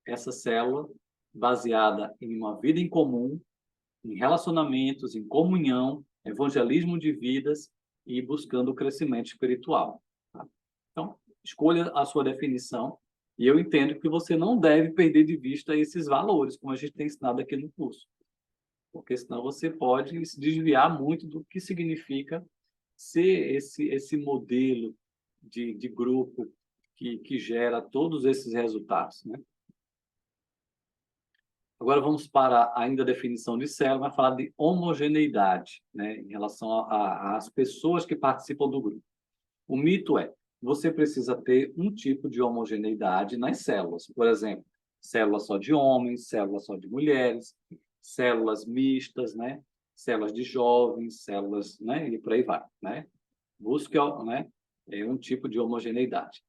Speaker 1: essa célula baseada em uma vida em comum, em relacionamentos, em comunhão, evangelismo de vidas e buscando o crescimento espiritual. Tá? Então, escolha a sua definição, e eu entendo que você não deve perder de vista esses valores, como a gente tem ensinado aqui no curso, porque senão você pode se desviar muito do que significa ser esse modelo de grupo que gera todos esses resultados, né? Agora vamos para ainda a definição de célula, vai falar de homogeneidade, né, em relação às pessoas que participam do grupo. O mito é, você precisa ter um tipo de homogeneidade nas células. Por exemplo, célula só de homens, célula só de mulheres, células mistas, né, células de jovens, células, né, e por aí vai, né? Busque, né, um tipo de homogeneidade.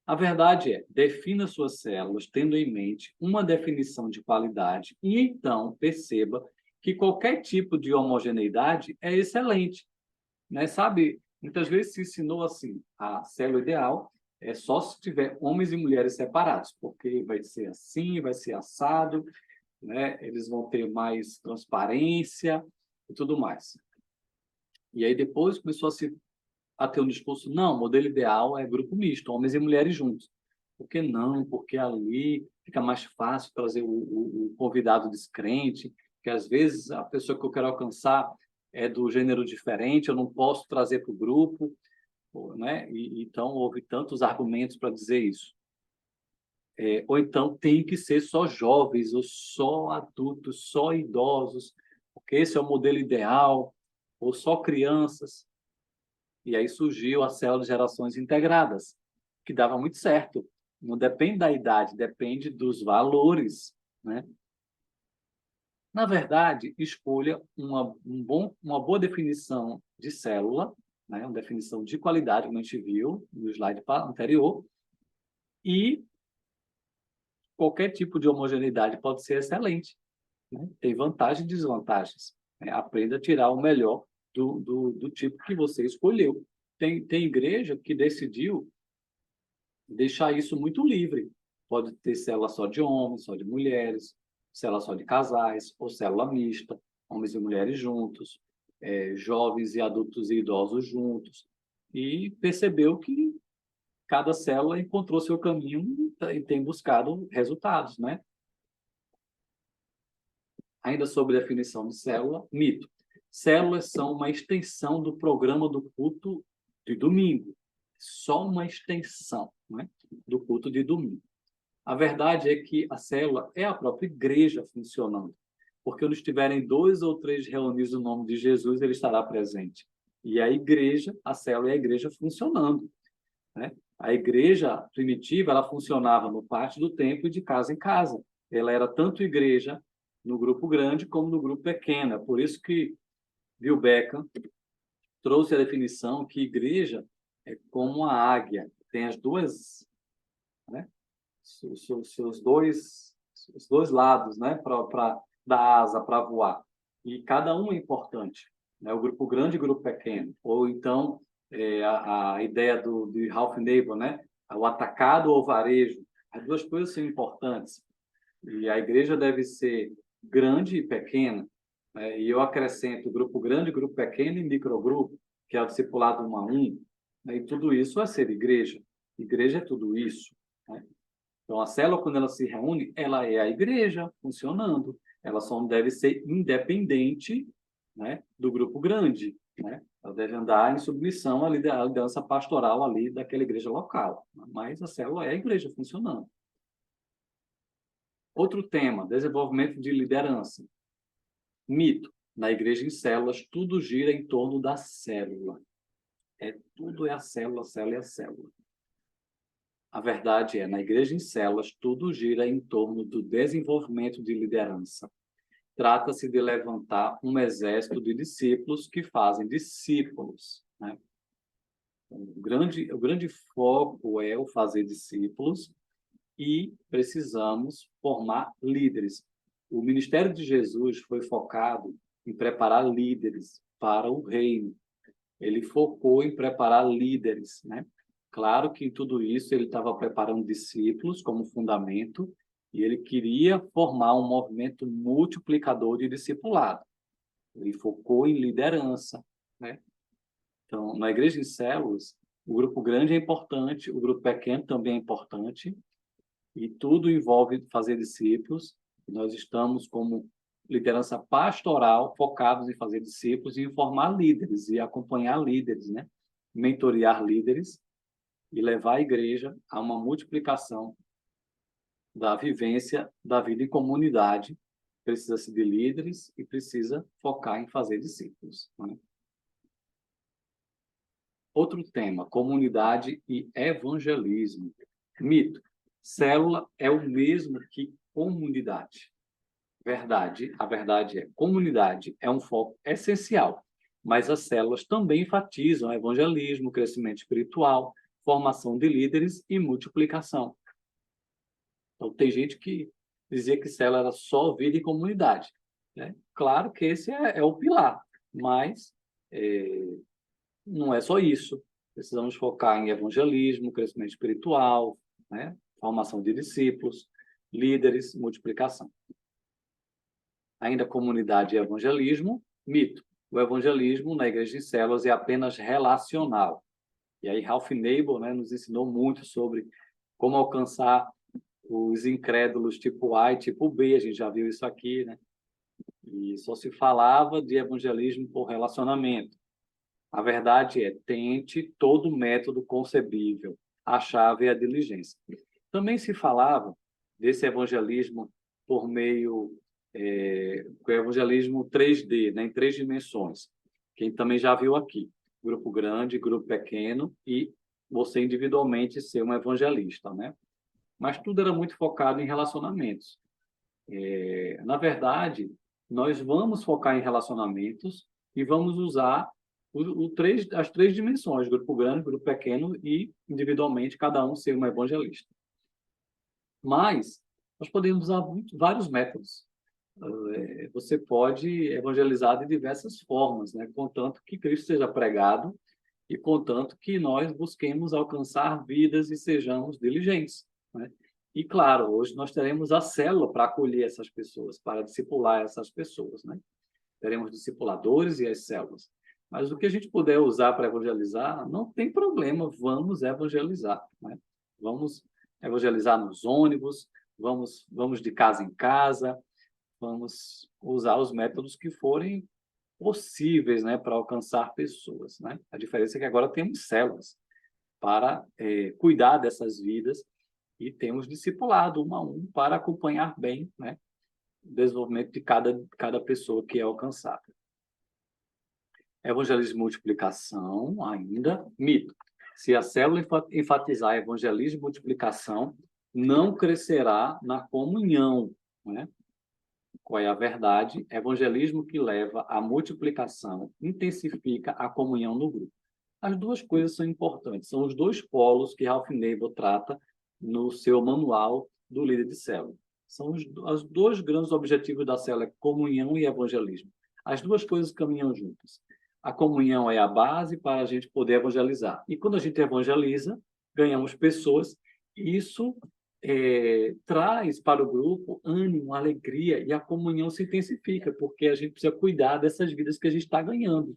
Speaker 1: A verdade é, defina suas células tendo em mente uma definição de qualidade e então perceba que qualquer tipo de homogeneidade é excelente, né? Sabe, muitas vezes se ensinou assim, a célula ideal é só se tiver homens e mulheres separados, porque vai ser assim, vai ser assado, né? Eles vão ter mais transparência e tudo mais. E aí depois começou a ter um discurso, não, o modelo ideal é grupo misto, homens e mulheres juntos. Por que não? Porque ali fica mais fácil trazer o convidado descrente, que às vezes a pessoa que eu quero alcançar é do gênero diferente, eu não posso trazer para o grupo, né? Então, houve tantos argumentos para dizer isso. Ou então tem que ser só jovens, ou só adultos, só idosos, porque esse é o modelo ideal, ou só crianças. E aí surgiu a célula de gerações integradas, que dava muito certo. Não depende da idade, depende dos valores, né? Na verdade, escolha uma boa definição de célula, né? Uma definição de qualidade, como a gente viu no slide anterior, e qualquer tipo de homogeneidade pode ser excelente, né? Tem vantagens e desvantagens, né? Aprenda a tirar o melhor do tipo que você escolheu. Tem igreja que decidiu deixar isso muito livre. Pode ter célula só de homens, só de mulheres, célula só de casais, ou célula mista, homens e mulheres juntos, jovens e adultos e idosos juntos. E percebeu que cada célula encontrou seu caminho e tem buscado resultados, né? Ainda sobre definição de célula, mito. Células são uma extensão do programa do culto de domingo. Só uma extensão, né, do culto de domingo. A verdade é que a célula é a própria igreja funcionando. Porque onde estiverem 2 ou 3 reunidos no nome de Jesus, ele estará presente. E a igreja, a célula é a igreja funcionando, né? A igreja primitiva, ela funcionava no pátio do templo e de casa em casa. Ela era tanto igreja no grupo grande como no grupo pequeno. É por isso que Bill Beckham trouxe a definição que igreja é como a águia, tem as duas, né, os dois lados, né, para dar asa para voar. E cada um é importante, né? O grupo grande e o grupo pequeno. Ou então a ideia de Ralph Nader, né? O atacado ou o varejo. As duas coisas são importantes. E a igreja deve ser grande e pequena, né? E eu acrescento grupo grande, grupo pequeno e microgrupo, que é o discipulado 1 a 1, né? E tudo isso é ser igreja. Igreja é tudo isso, né? Então, a célula, quando ela se reúne, ela é a igreja funcionando. Ela só não deve ser independente, né, do grupo grande, né? Ela deve andar em submissão à liderança pastoral ali daquela igreja local. Mas a célula é a igreja funcionando. Outro tema, desenvolvimento de liderança. Mito. Na igreja em células, tudo gira em torno da célula. Tudo é a célula é a célula. A verdade é, na igreja em células, tudo gira em torno do desenvolvimento de liderança. Trata-se de levantar um exército de discípulos que fazem discípulos, né? O grande foco é o fazer discípulos e precisamos formar líderes. O ministério de Jesus foi focado em preparar líderes para o reino. Ele focou em preparar líderes, né? Claro que em tudo isso ele estava preparando discípulos como fundamento e ele queria formar um movimento multiplicador de discipulado. Ele focou em liderança, né? Então, na igreja em células, o grupo grande é importante, o grupo pequeno também é importante, e tudo envolve fazer discípulos. Nós estamos como liderança pastoral focados em fazer discípulos e em formar líderes e acompanhar líderes, né? Mentorear líderes e levar a igreja a uma multiplicação da vivência da vida em comunidade. Precisa-se de líderes e precisa focar em fazer discípulos, né? Outro tema, comunidade e evangelismo. Mito. Célula é o mesmo que comunidade. Verdade. A verdade é, comunidade é um foco essencial, mas as células também enfatizam evangelismo, crescimento espiritual, formação de líderes e multiplicação. Então, tem gente que dizia que célula era só vida e comunidade, né? Claro que esse é o pilar, mas não é só isso. Precisamos focar em evangelismo, crescimento espiritual, né? Formação de discípulos, líderes, multiplicação. Ainda comunidade e evangelismo, mito. O evangelismo na igreja de células é apenas relacional. E aí Ralph Nabel, né, nos ensinou muito sobre como alcançar os incrédulos tipo A e tipo B, a gente já viu isso aqui, né? E só se falava de evangelismo por relacionamento. A verdade é, tente todo método concebível. A chave é a diligência. Também se falava desse evangelismo por meio do evangelismo 3D, né, em 3 dimensões. Quem também já viu aqui, grupo grande, grupo pequeno e você individualmente ser um evangelista, né? Mas tudo era muito focado em relacionamentos. Na verdade, nós vamos focar em relacionamentos e vamos usar as 3 dimensões, grupo grande, grupo pequeno e, individualmente, cada um ser um evangelista. Mas nós podemos usar vários métodos. Você pode evangelizar de diversas formas, né? Contanto que Cristo seja pregado e contanto que nós busquemos alcançar vidas e sejamos diligentes, né? E, claro, hoje nós teremos a célula para acolher essas pessoas, para discipular essas pessoas, né? Teremos discipuladores e as células. Mas o que a gente puder usar para evangelizar, não tem problema, vamos evangelizar, né? Vamos evangelizar nos ônibus, vamos de casa em casa, vamos usar os métodos que forem possíveis, né, para alcançar pessoas, né? A diferença é que agora temos células para cuidar dessas vidas e temos discipulado 1 a 1 para acompanhar bem, né, o desenvolvimento de cada pessoa que é alcançada. Evangelismo e multiplicação, ainda, mito. Se a célula enfatizar evangelismo e multiplicação, não crescerá na comunhão, né? Qual é a verdade? Evangelismo que leva à multiplicação intensifica a comunhão no grupo. As duas coisas são importantes, são os 2 polos que Ralph Nabel trata no seu manual do líder de célula. São os 2 grandes objetivos da célula, comunhão e evangelismo. As duas coisas caminham juntas. A comunhão é a base para a gente poder evangelizar. E quando a gente evangeliza, ganhamos pessoas, e isso traz para o grupo ânimo, alegria, e a comunhão se intensifica, porque a gente precisa cuidar dessas vidas que a gente está ganhando,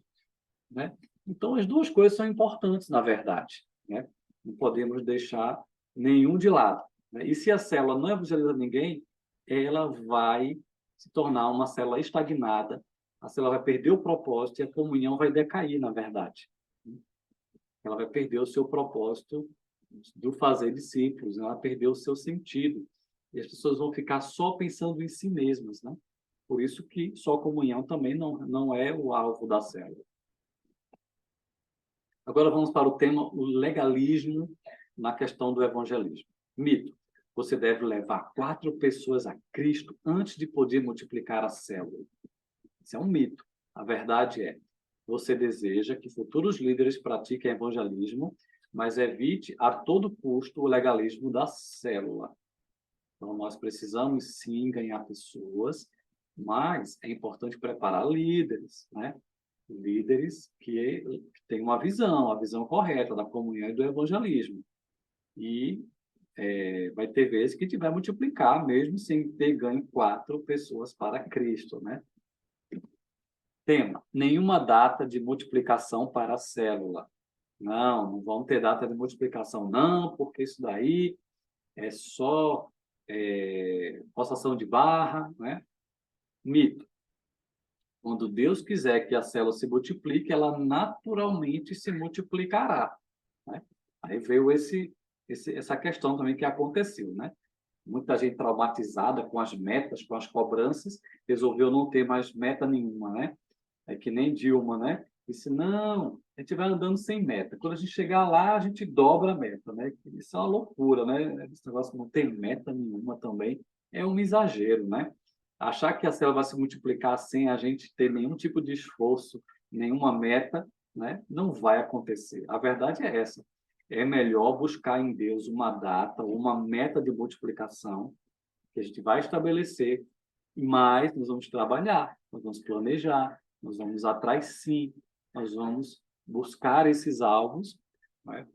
Speaker 1: né? Então, as duas coisas são importantes, na verdade, né? Não podemos deixar nenhum de lado, né? E se a célula não evangeliza ninguém, ela vai se tornar uma célula estagnada, a célula vai perder o propósito e a comunhão vai decair, na verdade. Ela vai perder o seu propósito do fazer discípulos, ela perdeu o seu sentido. E as pessoas vão ficar só pensando em si mesmas, né? Por isso que só comunhão também não é o alvo da célula. Agora vamos para o tema, o legalismo na questão do evangelismo. Mito. Você deve levar 4 pessoas a Cristo antes de poder multiplicar a célula. Isso é um mito. A verdade é, você deseja que futuros líderes pratiquem evangelismo, mas evite a todo custo o legalismo da célula. Então, nós precisamos sim ganhar pessoas, mas é importante preparar líderes, né? Líderes que têm uma visão, a visão correta da comunhão e do evangelismo. E vai ter vezes que a gente vai multiplicar, mesmo sem ter ganho 4 pessoas para Cristo, né? Tema: nenhuma data de multiplicação para a célula. Não vão ter data de multiplicação, não, porque isso daí é só forçação de barra, né? Mito. Quando Deus quiser que a célula se multiplique, ela naturalmente se multiplicará, né? Aí veio essa questão também que aconteceu, né? Muita gente traumatizada com as metas, com as cobranças, resolveu não ter mais meta nenhuma, né? É que nem Dilma, né? Disse, não, a gente vai andando sem meta. Quando a gente chegar lá, a gente dobra a meta, né? Isso é uma loucura, né? Esse negócio não tem meta nenhuma também. É um exagero, né? Achar que a célula vai se multiplicar sem a gente ter nenhum tipo de esforço, nenhuma meta, né? Não vai acontecer. A verdade é essa. É melhor buscar em Deus uma data, uma meta de multiplicação que a gente vai estabelecer, mas nós vamos trabalhar, nós vamos planejar, nós vamos atrás sim, nós vamos buscar esses alvos, né?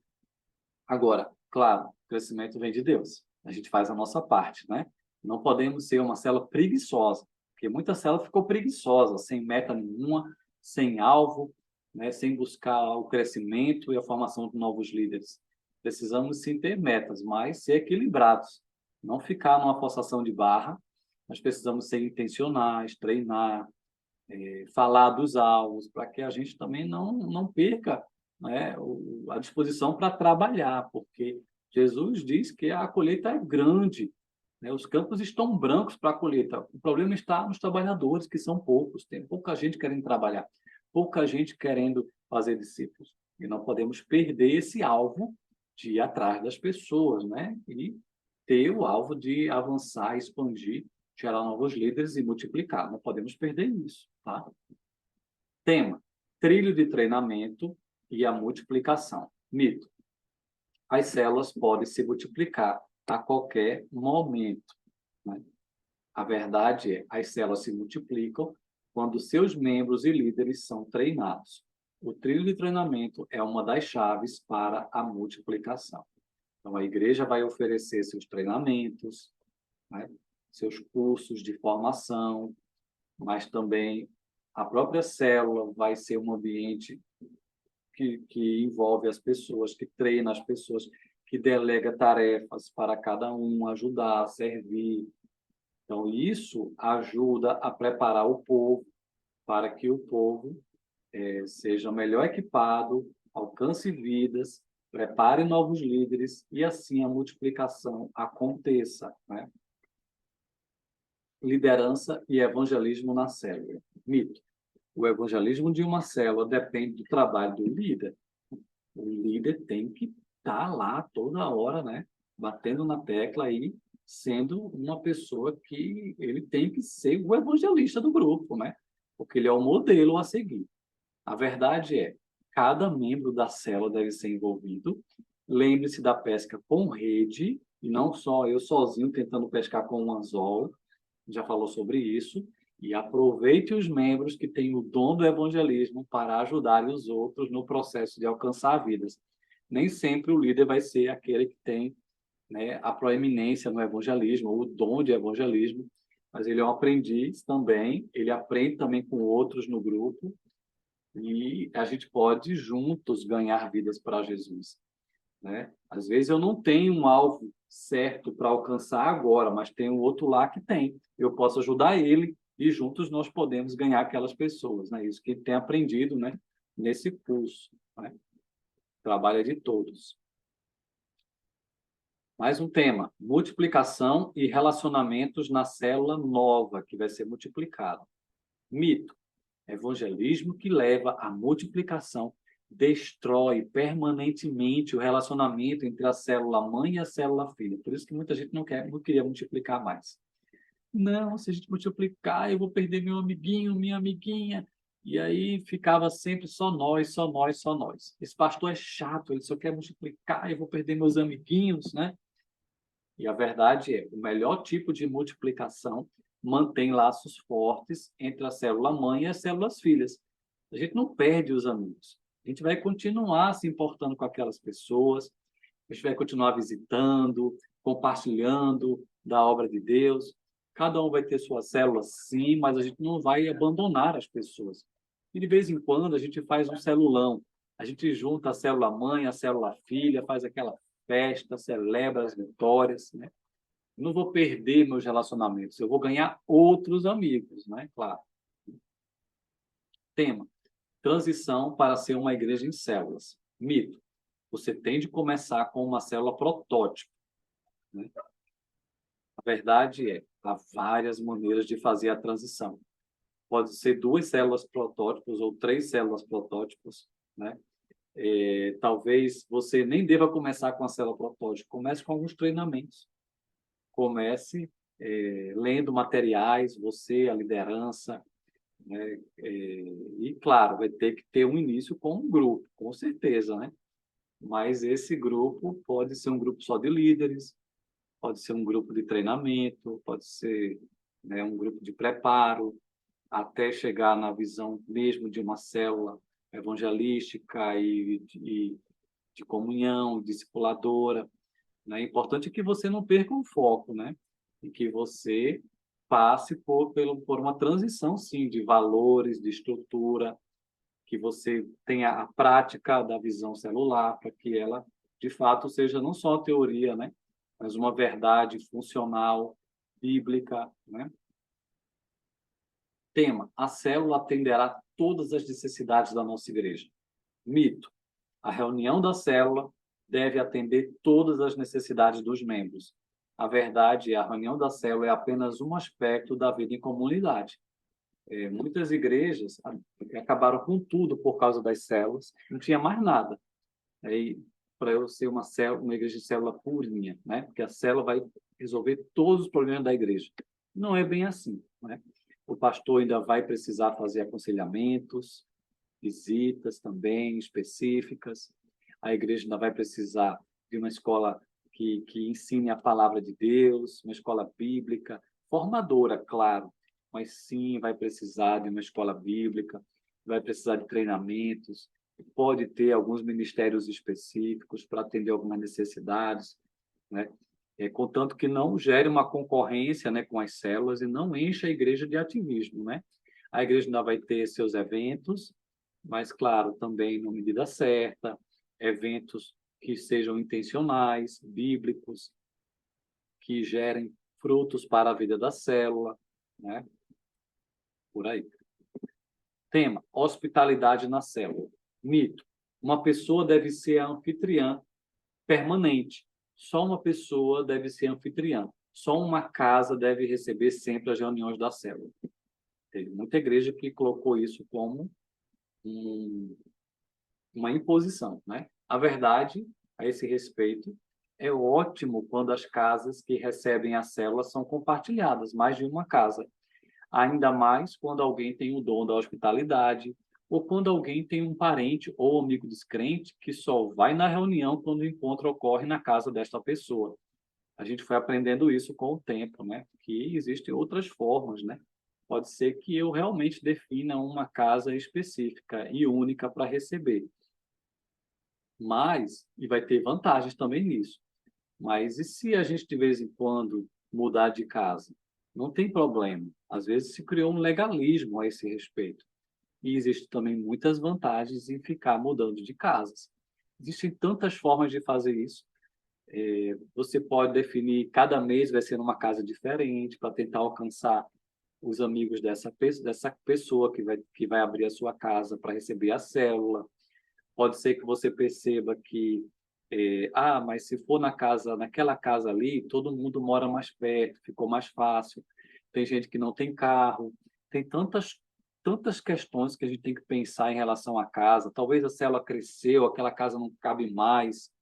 Speaker 1: Agora, claro, o crescimento vem de Deus. A gente faz a nossa parte, né? Não podemos ser uma célula preguiçosa, porque muita célula ficou preguiçosa, sem meta nenhuma, sem alvo, né, sem buscar o crescimento e a formação de novos líderes. Precisamos sim ter metas, mas ser equilibrados, não ficar numa forçação de barra. Nós precisamos ser intencionais, treinar, falar dos alvos, para que a gente também não perca, né, a disposição para trabalhar, porque Jesus diz que a colheita é grande, né, os campos estão brancos para a colheita. O problema está nos trabalhadores, que são poucos, tem pouca gente querendo trabalhar, pouca gente querendo fazer discípulos. E não podemos perder esse alvo de ir atrás das pessoas, né? E ter o alvo de avançar, expandir, gerar novos líderes e multiplicar. Não podemos perder isso, tá? Tema: trilho de treinamento e a multiplicação. Mito: as células podem se multiplicar a qualquer momento, né? A verdade é, as células se multiplicam quando seus membros e líderes são treinados. O trilho de treinamento é uma das chaves para a multiplicação. Então, a igreja vai oferecer seus treinamentos, né, seus cursos de formação, mas também a própria célula vai ser um ambiente que envolve as pessoas, que treina as pessoas, que delega tarefas para cada um, ajudar, servir. Então, isso ajuda a preparar o povo para que o povo seja melhor equipado, alcance vidas, prepare novos líderes e assim a multiplicação aconteça, né? Liderança e evangelismo na célula. Mito: o evangelismo de uma célula depende do trabalho do líder. O líder tem que estar lá toda hora, né? Batendo na tecla e sendo uma pessoa que ele tem que ser o evangelista do grupo, né? Porque ele é o modelo a seguir. A verdade é, cada membro da célula deve ser envolvido. Lembre-se da pesca com rede, e não só eu sozinho tentando pescar com um anzol. Já falou sobre isso. E aproveite os membros que têm o dom do evangelismo para ajudarem os outros no processo de alcançar vidas. Nem sempre o líder vai ser aquele que tem, né, a proeminência no evangelismo, o dom de evangelismo, mas ele é um aprendiz também, ele aprende também com outros no grupo, e a gente pode juntos ganhar vidas para Jesus, né? Às vezes eu não tenho um alvo certo para alcançar agora, mas tem um outro lá que tem. Eu posso ajudar ele e juntos nós podemos ganhar aquelas pessoas, né? Isso que tem aprendido, né, nesse curso, né? O trabalho é de todos. Mais um tema: multiplicação e relacionamentos na célula nova que vai ser multiplicada. Mito: evangelismo que leva à multiplicação destrói permanentemente o relacionamento entre a célula mãe e a célula filha. Por isso que muita gente não queria multiplicar mais. Não, se a gente multiplicar, eu vou perder meu amiguinho, minha amiguinha. E aí ficava sempre só nós, só nós, só nós. Esse pastor é chato, ele só quer multiplicar, eu vou perder meus amiguinhos, né? E a verdade é, o melhor tipo de multiplicação mantém laços fortes entre a célula mãe e as células filhas. A gente não perde os amigos. A gente vai continuar se importando com aquelas pessoas, a gente vai continuar visitando, compartilhando da obra de Deus. Cada um vai ter sua célula, sim, mas a gente não vai abandonar as pessoas. E de vez em quando a gente faz um celulão. A gente junta a célula mãe, a célula filha, faz aquela festa, celebra as vitórias, né? Não vou perder meus relacionamentos, eu vou ganhar outros amigos, né? Claro. Tema: transição para ser uma igreja em células. Mito: você tem de começar com uma célula protótipo, né? A verdade é, há várias maneiras de fazer a transição. Pode ser 2 células protótipos ou 3 células protótipos, né? Talvez você nem deva começar com a célula protótipo, comece com alguns treinamentos. Comece lendo materiais, você, a liderança, né? E, claro, vai ter que ter um início com um grupo, com certeza, né? Mas esse grupo pode ser um grupo só de líderes, pode ser um grupo de treinamento, pode ser, né, um grupo de preparo, até chegar na visão mesmo de uma célula evangelística e de comunhão, discipuladora, né? É importante que você não perca o foco, né? E que você passe por uma transição, sim, de valores, de estrutura, que você tenha a prática da visão celular, para que ela, de fato, seja não só teoria, né? Mas uma verdade funcional, bíblica, né? Tema: a célula atenderá todas as necessidades da nossa igreja. Mito: a reunião da célula deve atender todas as necessidades dos membros. A verdade é, a reunião da célula é apenas um aspecto da vida em comunidade. Muitas igrejas acabaram com tudo por causa das células, não tinha mais nada. Aí, para eu ser uma célula, uma igreja de célula purinha, né? Porque a célula vai resolver todos os problemas da igreja. Não é bem assim, né? O pastor ainda vai precisar fazer aconselhamentos, visitas também específicas. A igreja ainda vai precisar de uma escola que ensine a palavra de Deus, uma escola bíblica, formadora, claro, mas sim vai precisar de uma escola bíblica, vai precisar de treinamentos, pode ter alguns ministérios específicos para atender algumas necessidades, né? Contanto que não gere uma concorrência, né, com as células e não encha a igreja de ativismo, né? A igreja ainda vai ter seus eventos, mas, claro, também na medida certa, eventos que sejam intencionais, bíblicos, que gerem frutos para a vida da célula, né? Por aí. Tema: hospitalidade na célula. Mito: uma pessoa deve ser a anfitriã permanente. Só uma pessoa deve ser anfitriã. Só uma casa deve receber sempre as reuniões da célula. Teve muita igreja que colocou isso como uma imposição, né? A verdade, a esse respeito, é ótimo quando as casas que recebem a célula são compartilhadas, mais de uma casa. Ainda mais quando alguém tem o dom da hospitalidade, ou quando alguém tem um parente ou amigo descrente que só vai na reunião quando o encontro ocorre na casa desta pessoa. A gente foi aprendendo isso com o tempo, né? Que existem outras formas, né? Pode ser que eu realmente defina uma casa específica e única para receber. Mas, e vai ter vantagens também nisso. Mas e se a gente de vez em quando mudar de casa? Não tem problema. Às vezes se criou um legalismo a esse respeito. E existem também muitas vantagens em ficar mudando de casas. Existem tantas formas de fazer isso. Você pode definir cada mês vai ser numa casa diferente para tentar alcançar os amigos dessa pessoa que vai abrir a sua casa para receber a célula. Pode ser que você perceba que mas se for naquela casa ali, todo mundo mora mais perto, ficou mais fácil. Tem gente que não tem carro, tem tantas questões que a gente tem que pensar em relação à casa. Talvez a célula cresceu, aquela casa não cabe mais,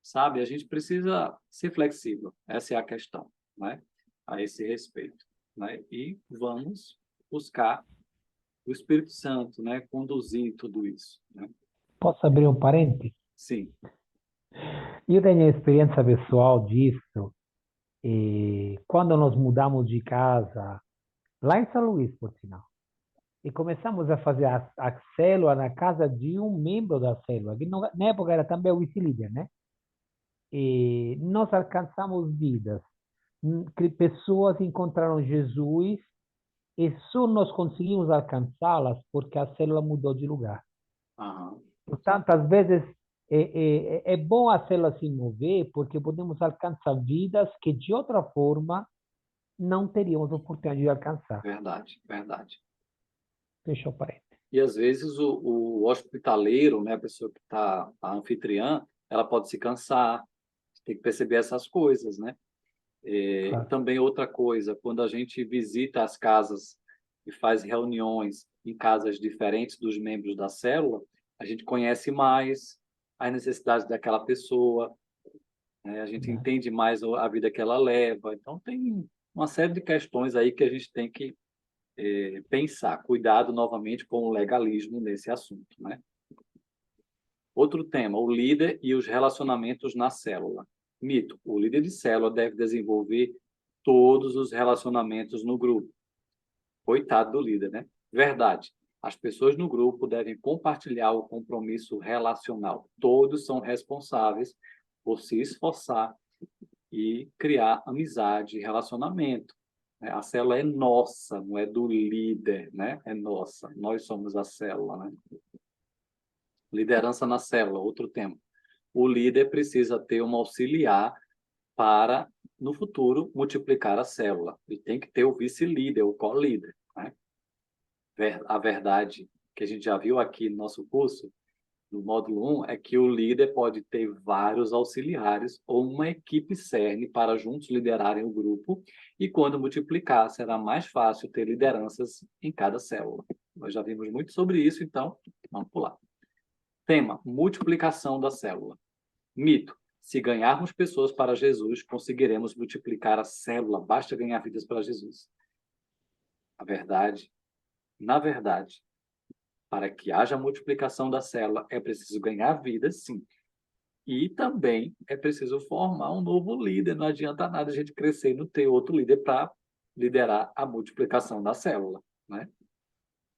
Speaker 1: sabe? A gente precisa ser flexível. Essa é a questão, né? A esse respeito, né? E vamos buscar o Espírito Santo, né? Conduzir tudo isso, né?
Speaker 2: Posso abrir um parênteses?
Speaker 1: Sim.
Speaker 2: Io tenho experiência pessoal disso. E quando nós mudamos de casa, lá em São Luís, por sinal, e começamos a fazer a célula na casa de um membro da célula, que na época era também o vice-líder, né? E nós alcançamos vidas. Que pessoas encontraram Jesus e só nós conseguimos alcançá-las porque a célula mudou de lugar.
Speaker 1: Aham.
Speaker 2: Portanto, às vezes é bom a célula se mover porque podemos alcançar vidas que de outra forma não teríamos oportunidade de alcançar.
Speaker 1: Verdade, verdade.
Speaker 2: Fechou o parênteses.
Speaker 1: E às vezes o hospitaleiro, né, a pessoa que está, a anfitriã, ela pode se cansar, tem que perceber essas coisas, né? E
Speaker 2: Claro.
Speaker 1: também outra coisa, quando a gente visita as casas e faz reuniões em casas diferentes dos membros da célula, a gente conhece mais as necessidades daquela pessoa, né? A gente
Speaker 2: Né?
Speaker 1: entende mais a vida que ela leva. Então tem uma série de questões aí que a gente tem que pensar. Cuidado novamente com o legalismo nesse assunto, né? Outro tema: o líder e os relacionamentos na célula. Mito: o líder de célula deve desenvolver todos os relacionamentos no grupo. Coitado do líder, né? Verdade: as pessoas no grupo devem compartilhar o compromisso relacional. Todos são responsáveis por se esforçar e criar amizade e relacionamento. A célula é nossa, não é do líder, né? É nossa. Nós somos a célula, né? Liderança na célula, outro tema. O líder precisa ter um auxiliar para, no futuro, multiplicar a célula. E tem que ter o vice-líder, o co-líder, né? A verdade que a gente já viu aqui no nosso curso, no módulo 1, é que o líder pode ter vários auxiliares ou uma equipe cerne para juntos liderarem o grupo, e quando multiplicar, será mais fácil ter lideranças em cada célula. Nós já vimos muito sobre isso, então vamos pular. Tema: multiplicação da célula. Mito: se ganharmos pessoas para Jesus, conseguiremos multiplicar a célula. Basta ganhar vidas para Jesus. Na verdade, para que haja multiplicação da célula, é preciso ganhar vidas, sim. E também é preciso formar um novo líder. Não adianta nada a gente crescer e não ter outro líder para liderar a multiplicação da célula, né?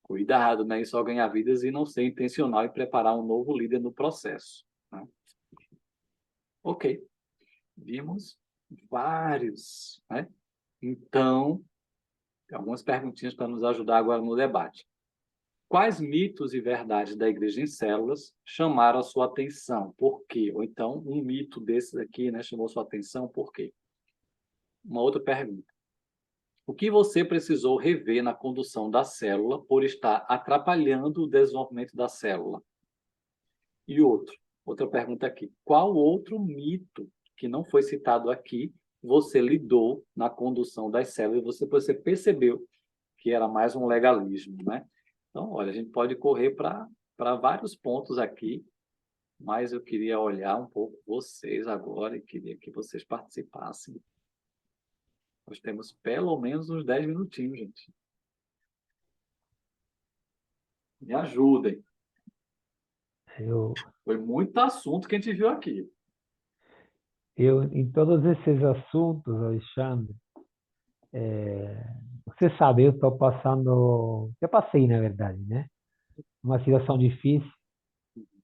Speaker 1: Cuidado, né? Em só ganhar vidas e não ser intencional em preparar um novo líder no processo, né? Ok. Vimos vários, né? Então, algumas perguntinhas para nos ajudar agora no debate. Quais mitos e verdades da igreja em células chamaram a sua atenção? Por quê? Ou então, um mito desses aqui, né, chamou sua atenção, por quê? Uma outra pergunta. O que você precisou rever na condução da célula por estar atrapalhando o desenvolvimento da célula? E outra pergunta aqui. Qual outro mito que não foi citado aqui você lidou na condução das células e você percebeu que era mais um legalismo, né? Então, olha, a gente pode correr para vários pontos aqui, mas eu queria olhar um pouco vocês agora e queria que vocês participassem. Nós temos pelo menos uns 10 minutinhos, gente. Me ajudem. Foi muito assunto que a gente viu aqui.
Speaker 2: Em todos esses assuntos, Alexandre, você sabe, eu passei, na verdade, né? Uma situação difícil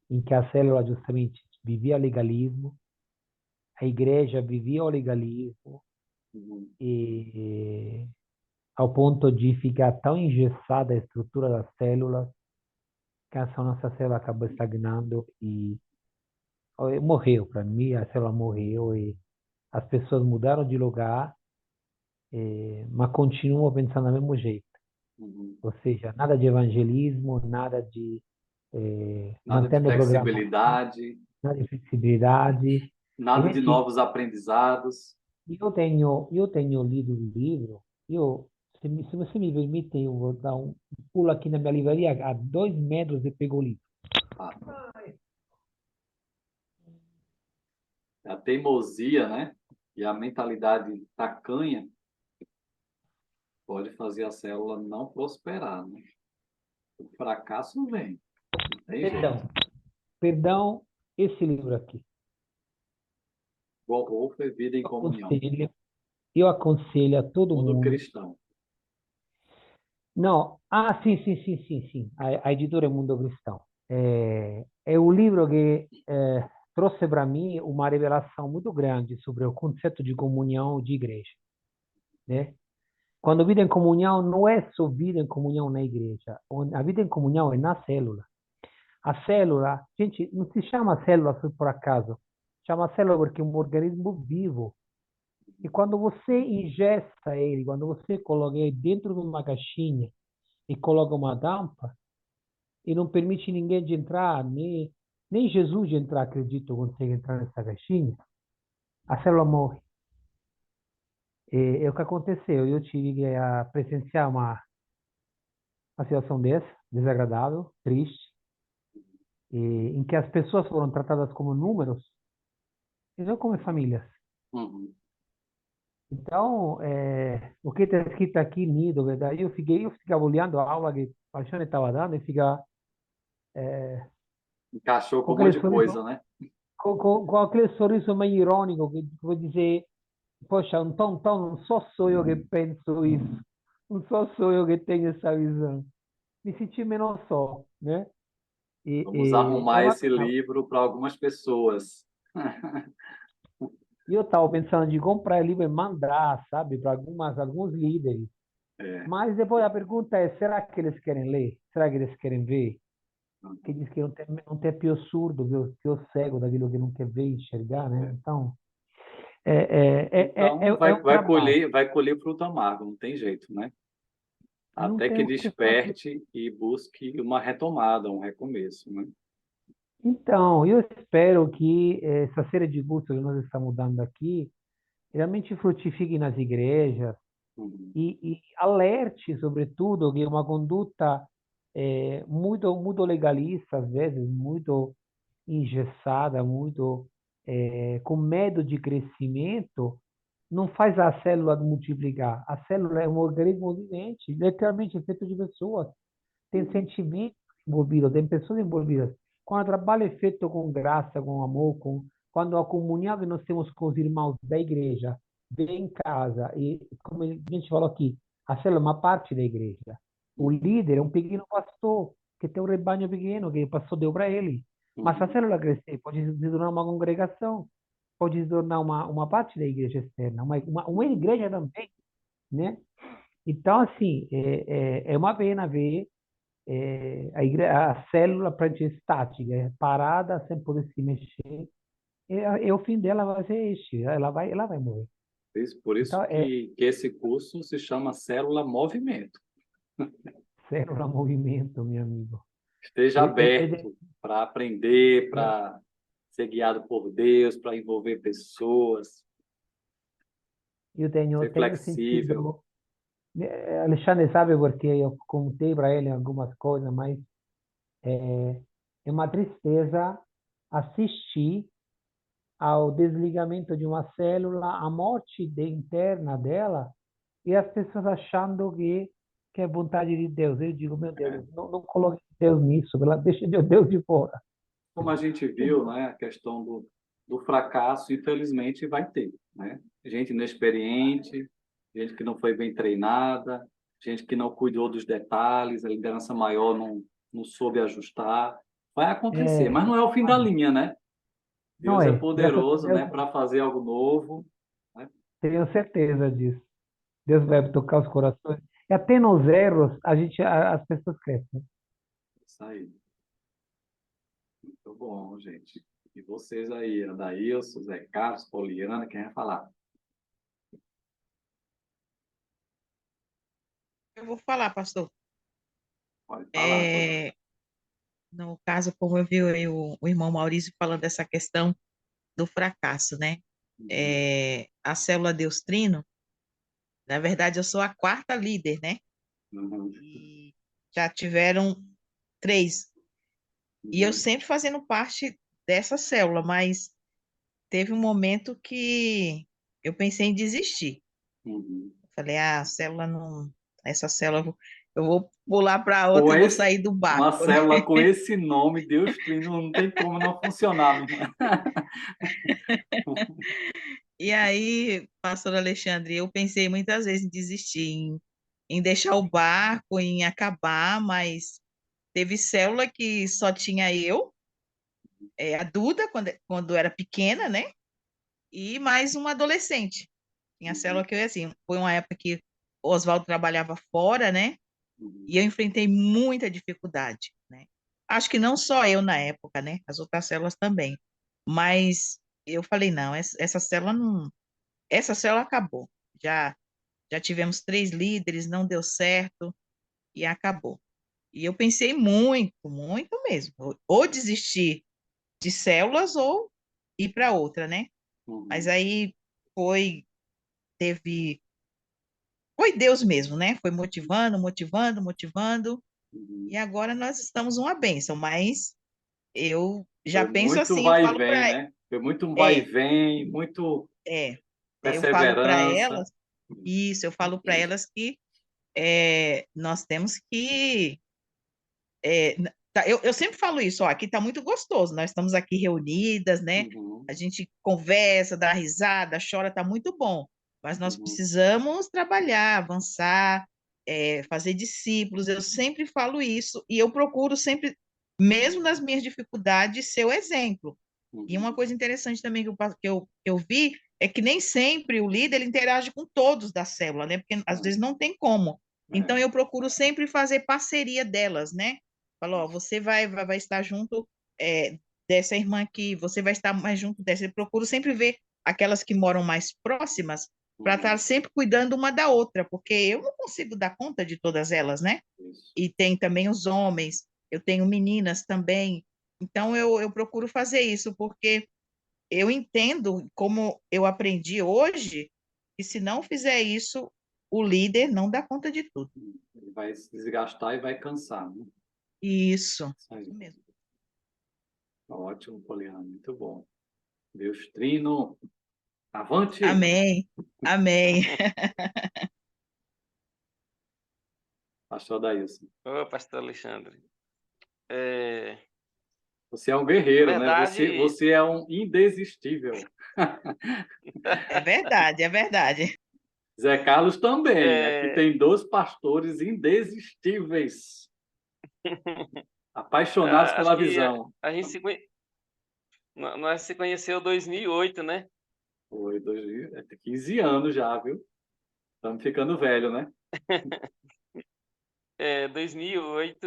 Speaker 2: em que a célula justamente vivia legalismo, a igreja vivia o legalismo,
Speaker 1: Uhum.
Speaker 2: e ao ponto de ficar tão engessada a estrutura das células, que essa nossa célula acabou estagnando e morreu. Para mim, a célula morreu e as pessoas mudaram de lugar, mas continuam pensando do mesmo jeito.
Speaker 1: Uhum.
Speaker 2: Ou seja, nada de evangelismo, nada de
Speaker 1: Nada de
Speaker 2: mantendo o programa,
Speaker 1: flexibilidade,
Speaker 2: nada de flexibilidade. E
Speaker 1: nada de
Speaker 2: nesse,
Speaker 1: novos aprendizados.
Speaker 2: eu tenho lido um livro, se você me permite, eu vou dar um pulo aqui na minha livraria, a 2 metros e pego o livro.
Speaker 1: Ah, a teimosia, né? E a mentalidade tacanha pode fazer a célula não prosperar, né? O fracasso vem, não tem jeito.
Speaker 2: Perdão, esse livro aqui.
Speaker 1: Bonhoeffer, Vida em
Speaker 2: Eu
Speaker 1: Comunhão.
Speaker 2: aconselho, eu aconselho a todo
Speaker 1: Mundo
Speaker 2: mundo.
Speaker 1: cristão.
Speaker 2: Não, sim, sim, sim, sim, sim. A editora é Mundo Cristão. É um livro que trouxe para mim uma revelação muito grande sobre o conceito de comunhão de igreja, né? Quando vida em comunhão não é só vida em comunhão na igreja. A vida em comunhão é na célula. A célula, gente, não se chama célula só por acaso. Chama célula porque é um organismo vivo. E quando você ingesta ele, quando você coloca ele dentro de uma caixinha e coloca uma tampa, e não permite ninguém de entrar, nem Jesus de entrar, acredito, consegue entrar nessa caixinha, a célula morre. É o que aconteceu. Eu tive que presenciar uma situação dessa, desagradável, triste, em que as pessoas foram tratadas como números e não como famílias.
Speaker 1: Uhum.
Speaker 2: Então, o que está escrito aqui, Nido, verdade? Eu ficava olhando a aula que o Alexandre estava dando e ficava
Speaker 1: Encaixou
Speaker 2: com
Speaker 1: com um monte
Speaker 2: aquele
Speaker 1: de
Speaker 2: sorriso,
Speaker 1: coisa, né?
Speaker 2: com aquele sorriso meio irônico, que vou dizer, poxa, então não sou eu que penso isso, não sou eu que tenho essa visão. Me senti menos só, né?
Speaker 1: Vamos
Speaker 2: É
Speaker 1: arrumar
Speaker 2: uma
Speaker 1: esse
Speaker 2: pena.
Speaker 1: livro para algumas pessoas.
Speaker 2: E eu estava pensando de comprar o livro e mandar, sabe, para alguns líderes.
Speaker 1: É,
Speaker 2: Mas depois a pergunta é, será que eles querem ler? Será que eles querem ver? que diz que não tem pior surdo que o cego daquilo que não quer ver e enxergar, né?
Speaker 1: É.
Speaker 2: Então,
Speaker 1: Então,
Speaker 2: é um trabalho.
Speaker 1: vai colher fruto amargo, não tem jeito, né?
Speaker 2: Não
Speaker 1: Até
Speaker 2: tem
Speaker 1: que
Speaker 2: o que fazer.
Speaker 1: desperte e busque uma retomada, um recomeço, né?
Speaker 2: Então, eu espero que essa série de cursos que nós estamos dando aqui realmente frutifique nas igrejas
Speaker 1: Uhum.
Speaker 2: e alerte, sobretudo, que uma conduta muito legalista, às vezes, muito engessada, muito com medo de crescimento, não faz a célula multiplicar. A célula é um organismo vivente, literalmente é feito de pessoas. Tem
Speaker 1: Uhum.
Speaker 2: sentimentos envolvidos, tem pessoas envolvidas. Quando o trabalho é feito com graça, com amor, quando a comunhão que nós temos com os irmãos da igreja vem em casa, e como a gente falou aqui, a célula é uma parte da igreja. O líder é um pequeno pastor que tem um rebanho pequeno que o pastor deu para ele. Mas a
Speaker 1: Uhum.
Speaker 2: célula crescer pode se tornar uma congregação, pode se tornar uma parte da igreja externa, uma igreja também, né? Então, assim, é uma pena ver a célula praticamente estática, parada, sem poder se mexer. O fim dela vai ser este, ela vai morrer.
Speaker 1: Por
Speaker 2: Então,
Speaker 1: isso que esse curso se chama Célula Movimento.
Speaker 2: célula movimento, meu amigo.
Speaker 1: Esteja
Speaker 2: É, é, é,
Speaker 1: aberto para aprender,
Speaker 2: é,
Speaker 1: para ser guiado por Deus, para envolver pessoas,
Speaker 2: eu tenho,
Speaker 1: ser
Speaker 2: tenho
Speaker 1: flexível.
Speaker 2: sentido. Alexandre sabe porque eu contei para ele algumas coisas, mas é uma tristeza assistir ao desligamento de uma célula, a morte interna dela, e as pessoas achando que é vontade de Deus. Eu digo, meu
Speaker 1: É.
Speaker 2: Deus, não coloque Deus nisso, deixe Deus de fora.
Speaker 1: Como a gente viu, né, a questão do fracasso, infelizmente, vai ter, né? Gente inexperiente, gente que não foi bem treinada, gente que não cuidou dos detalhes, a liderança maior não soube ajustar. Vai acontecer,
Speaker 2: É,
Speaker 1: mas não é o fim da linha, né?
Speaker 2: não
Speaker 1: Deus é
Speaker 2: é, graças a
Speaker 1: poderoso,
Speaker 2: Deus,
Speaker 1: né, para fazer algo novo, né?
Speaker 2: tenho certeza disso. Deus vai tocar os corações. E até nos erros, as pessoas crescem.
Speaker 1: Isso aí. Muito bom, gente. E vocês aí, Adailson, Zé Carlos, Poliana, quem vai falar?
Speaker 3: Eu vou falar, pastor.
Speaker 1: Pode falar, Poliana.
Speaker 3: É, no caso, como eu vi aí o irmão Maurício falando dessa questão do fracasso, né?
Speaker 1: Uhum,
Speaker 3: A célula Deus Trino, na verdade, eu sou a quarta líder, né?
Speaker 1: uhum,
Speaker 3: E já tiveram três. E eu
Speaker 1: uhum,
Speaker 3: sempre fazendo parte dessa célula, mas teve um momento que eu pensei em desistir.
Speaker 1: uhum.
Speaker 3: Falei, a célula não. Essa célula eu vou pular para
Speaker 1: Com
Speaker 3: outra e vou
Speaker 1: esse,
Speaker 3: sair do
Speaker 1: uma
Speaker 3: barco, né?
Speaker 1: célula com esse nome, Deus Trino, não tem como não funcionar, minha irmã.
Speaker 3: E aí, pastor Alexandre, eu pensei muitas vezes em desistir, em deixar o barco, em acabar, mas teve célula que só tinha eu, a Duda, quando era pequena, né? E mais uma adolescente. Tinha
Speaker 1: Uhum,
Speaker 3: célula que eu ia assim, foi uma época que o Oswaldo trabalhava fora, né?
Speaker 1: uhum,
Speaker 3: E eu enfrentei muita dificuldade, né? Acho que não só eu na época, né? As outras células também. Mas eu falei, não, essa célula não, essa célula acabou. Já já tivemos três líderes, não deu certo e acabou. E eu pensei muito, muito mesmo, ou desistir de células ou ir para outra, né? Mas
Speaker 1: uhum,
Speaker 3: aí foi, teve, foi Deus mesmo, né? Foi motivando, motivando, motivando,
Speaker 1: uhum.
Speaker 3: e agora nós estamos uma bênção, mas eu já
Speaker 1: Foi
Speaker 3: penso
Speaker 1: muito
Speaker 3: assim, eu
Speaker 1: vai e
Speaker 3: falo
Speaker 1: vem,
Speaker 3: para,
Speaker 1: né? Foi muito um vai e
Speaker 3: é,
Speaker 1: vem, muito
Speaker 3: é, eu falo para
Speaker 1: perseverança.
Speaker 3: elas, isso, eu falo para elas que nós temos que eu sempre falo isso, ó, aqui está muito gostoso, nós estamos aqui reunidas, né?
Speaker 1: Uhum,
Speaker 3: A gente conversa, dá risada, chora, está muito bom, mas nós
Speaker 1: uhum,
Speaker 3: precisamos trabalhar, avançar, fazer discípulos, eu sempre falo isso, e eu procuro sempre, mesmo nas minhas dificuldades, ser o exemplo. E uma
Speaker 1: uhum.
Speaker 3: coisa interessante também que eu vi é que nem sempre o líder ele interage com todos da célula, né? Porque às vezes não tem como. Então
Speaker 1: É,
Speaker 3: eu procuro sempre fazer parceria delas, né? Falou, ó, você vai estar junto dessa irmã aqui, você vai estar mais junto dessa. Eu procuro sempre ver aquelas que moram mais próximas para estar
Speaker 1: Uhum.
Speaker 3: sempre cuidando uma da outra, porque eu não consigo dar conta de todas elas, né?
Speaker 1: Isso.
Speaker 3: E tem também os homens, eu tenho meninas também. Então, eu procuro fazer isso, porque eu entendo, como eu aprendi hoje, que se não fizer isso, o líder não dá conta de tudo.
Speaker 1: Ele vai se desgastar e vai cansar, né?
Speaker 3: Isso
Speaker 1: Isso aí.
Speaker 3: mesmo.
Speaker 1: Ótimo, Poliana, muito bom. Deus trino, avante!
Speaker 3: Amém. Amém.
Speaker 1: Pastor Daílson.
Speaker 4: Ô, pastor Alexandre. É,
Speaker 1: Você é um
Speaker 4: na
Speaker 1: guerreiro, né?
Speaker 4: verdade,
Speaker 1: Você é um indesistível.
Speaker 3: É verdade, é verdade.
Speaker 1: Zé Carlos também. Aqui
Speaker 4: é,
Speaker 1: tem dois pastores indesistíveis, apaixonados
Speaker 4: acho
Speaker 1: pela
Speaker 4: que
Speaker 1: visão.
Speaker 4: a gente nós se conheceu em 2008, né?
Speaker 1: Foi 15 anos já, viu? Estamos ficando velho, né?
Speaker 4: 2008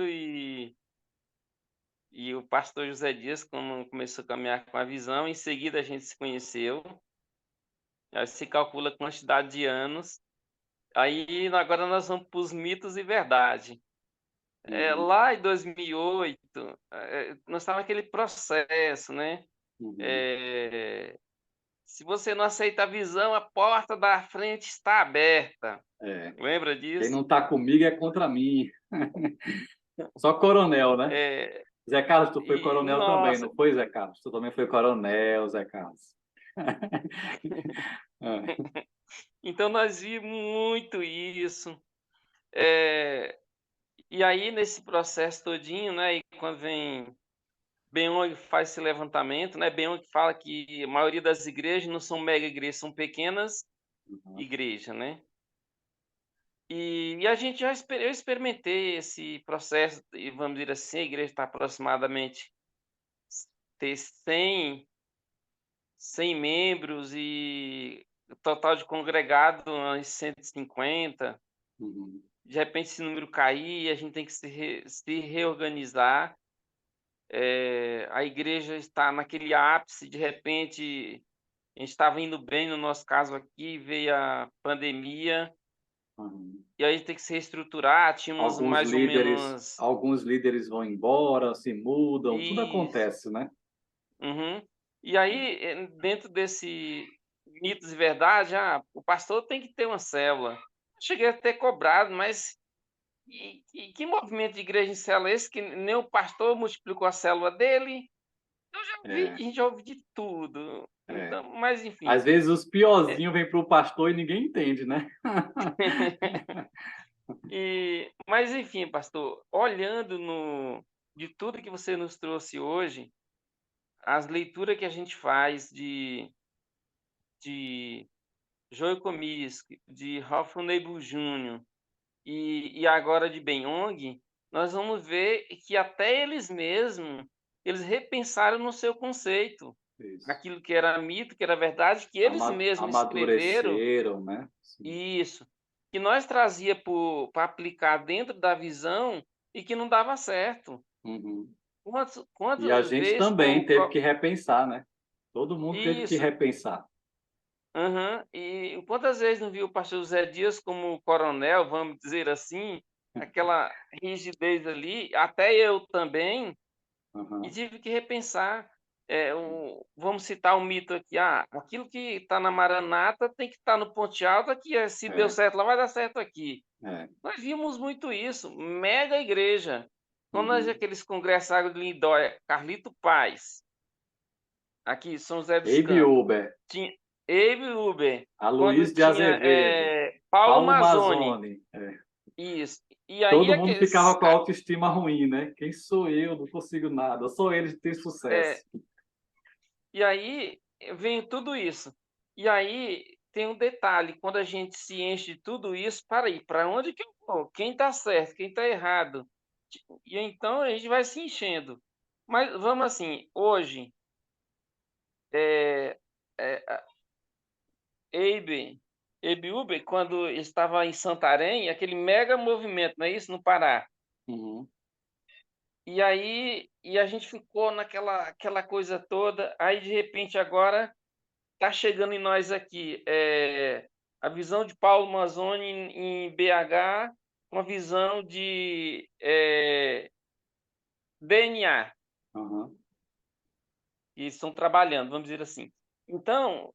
Speaker 4: e o pastor José Dias, quando começou a caminhar com a visão, em seguida a gente se conheceu. Aí se calcula a quantidade de anos. Aí agora nós vamos para os mitos e verdade.
Speaker 1: Uhum,
Speaker 4: Lá em 2008, nós estávamos naquele processo, né?
Speaker 1: uhum.
Speaker 4: É, se você não aceita a visão, a porta da frente está aberta.
Speaker 1: É.
Speaker 4: Lembra
Speaker 1: Quem
Speaker 4: disso?
Speaker 1: não está comigo é contra mim. Só coronel, né?
Speaker 4: É,
Speaker 1: Zé Carlos, tu foi
Speaker 4: e,
Speaker 1: coronel também,
Speaker 4: nossa,
Speaker 1: não foi, Zé Carlos? Tu também foi coronel, Zé Carlos. É.
Speaker 4: então nós vimos muito isso. É, e aí, nesse processo todinho, né, e quando vem Benhong faz esse levantamento, né, Benhong fala que a maioria das igrejas não são mega igrejas, são pequenas
Speaker 1: Uhum,
Speaker 4: igrejas, né? E a gente eu experimentei esse processo, e vamos dizer assim, a igreja está aproximadamente ter 100 membros e o total de congregado uns 150.
Speaker 1: uhum,
Speaker 4: De repente esse número cair, a gente tem que se reorganizar. A igreja está naquele ápice, de repente a gente estava indo bem, no nosso caso aqui, veio a pandemia,
Speaker 1: uhum.
Speaker 4: e aí a gente tem que se reestruturar, tínhamos mais ou menos
Speaker 1: Alguns líderes vão embora, se mudam, tudo
Speaker 4: isso.
Speaker 1: acontece, né?
Speaker 4: Uhum. E aí, dentro desse mitos e verdade, o pastor tem que ter uma célula. Eu cheguei a ter cobrado, mas que movimento de igreja em célula é esse que nem o pastor multiplicou a célula dele? Eu já ouvi, a
Speaker 1: É,
Speaker 4: gente já ouve de tudo.
Speaker 1: é.
Speaker 4: Então, mas enfim.
Speaker 1: Às vezes os piorzinhos vêm para o pastor e ninguém entende, né?
Speaker 4: Mas enfim, pastor, olhando de tudo que você nos trouxe hoje, as leituras que a gente faz de Joel Comiskey, de Ralph Neighbor Jr. E agora de Benhong, nós vamos ver que até eles mesmos, eles repensaram no seu conceito.
Speaker 1: Isso.
Speaker 4: Aquilo que era mito, que era verdade, que eles mesmos escreveram,
Speaker 1: Amadureceram, né? Sim.
Speaker 4: isso, que nós trazia para aplicar dentro da visão e que não dava certo.
Speaker 1: Uhum. E a
Speaker 4: Quantas
Speaker 1: gente
Speaker 4: vezes
Speaker 1: também teve que repensar, né? Todo mundo teve que
Speaker 4: isso.
Speaker 1: repensar.
Speaker 4: Aham. E quantas vezes não viu o pastor José Dias como coronel, vamos dizer assim, aquela rigidez ali, até eu também, e
Speaker 1: Uhum.
Speaker 4: tive que repensar. Vamos citar um mito aqui, aquilo que está na Maranata tem que estar no Ponte Alta, que se deu
Speaker 1: É,
Speaker 4: certo lá, vai dar certo aqui.
Speaker 1: é.
Speaker 4: Nós vimos muito isso, mega igreja. Quando nós
Speaker 1: Uhum.
Speaker 4: aqueles congressos de Lindóia, Carlito Paz, aqui São José dos
Speaker 1: Abe
Speaker 4: Campos,
Speaker 1: Uber,
Speaker 4: tinha Abe Uber, quando
Speaker 1: Aloysio de
Speaker 4: tinha
Speaker 1: Azevedo,
Speaker 4: Paulo
Speaker 1: Paulo
Speaker 4: Mazzoni,
Speaker 1: Mazzoni. É.
Speaker 4: isso. E aí
Speaker 1: Todo mundo
Speaker 4: aqueles,
Speaker 1: ficava com a autoestima ruim, né? Quem sou eu? Não consigo nada. Só eles têm
Speaker 4: é,
Speaker 1: sucesso.
Speaker 4: e aí vem tudo isso. E aí tem um detalhe, quando a gente se enche de tudo isso, para onde que eu vou? Quem está certo, quem está errado? E então a gente vai se enchendo. Mas vamos assim, hoje, é, é, Abe, Abe Uber, quando estava em Santarém, aquele mega movimento, não é isso? No Pará.
Speaker 1: Uhum.
Speaker 4: E aí a gente ficou naquela aquela coisa toda. Aí, de repente, agora está chegando em nós aqui a visão de Paulo Mazzoni em BH, uma visão de DNA,
Speaker 1: Aham.
Speaker 4: e estão trabalhando, vamos dizer assim. Então,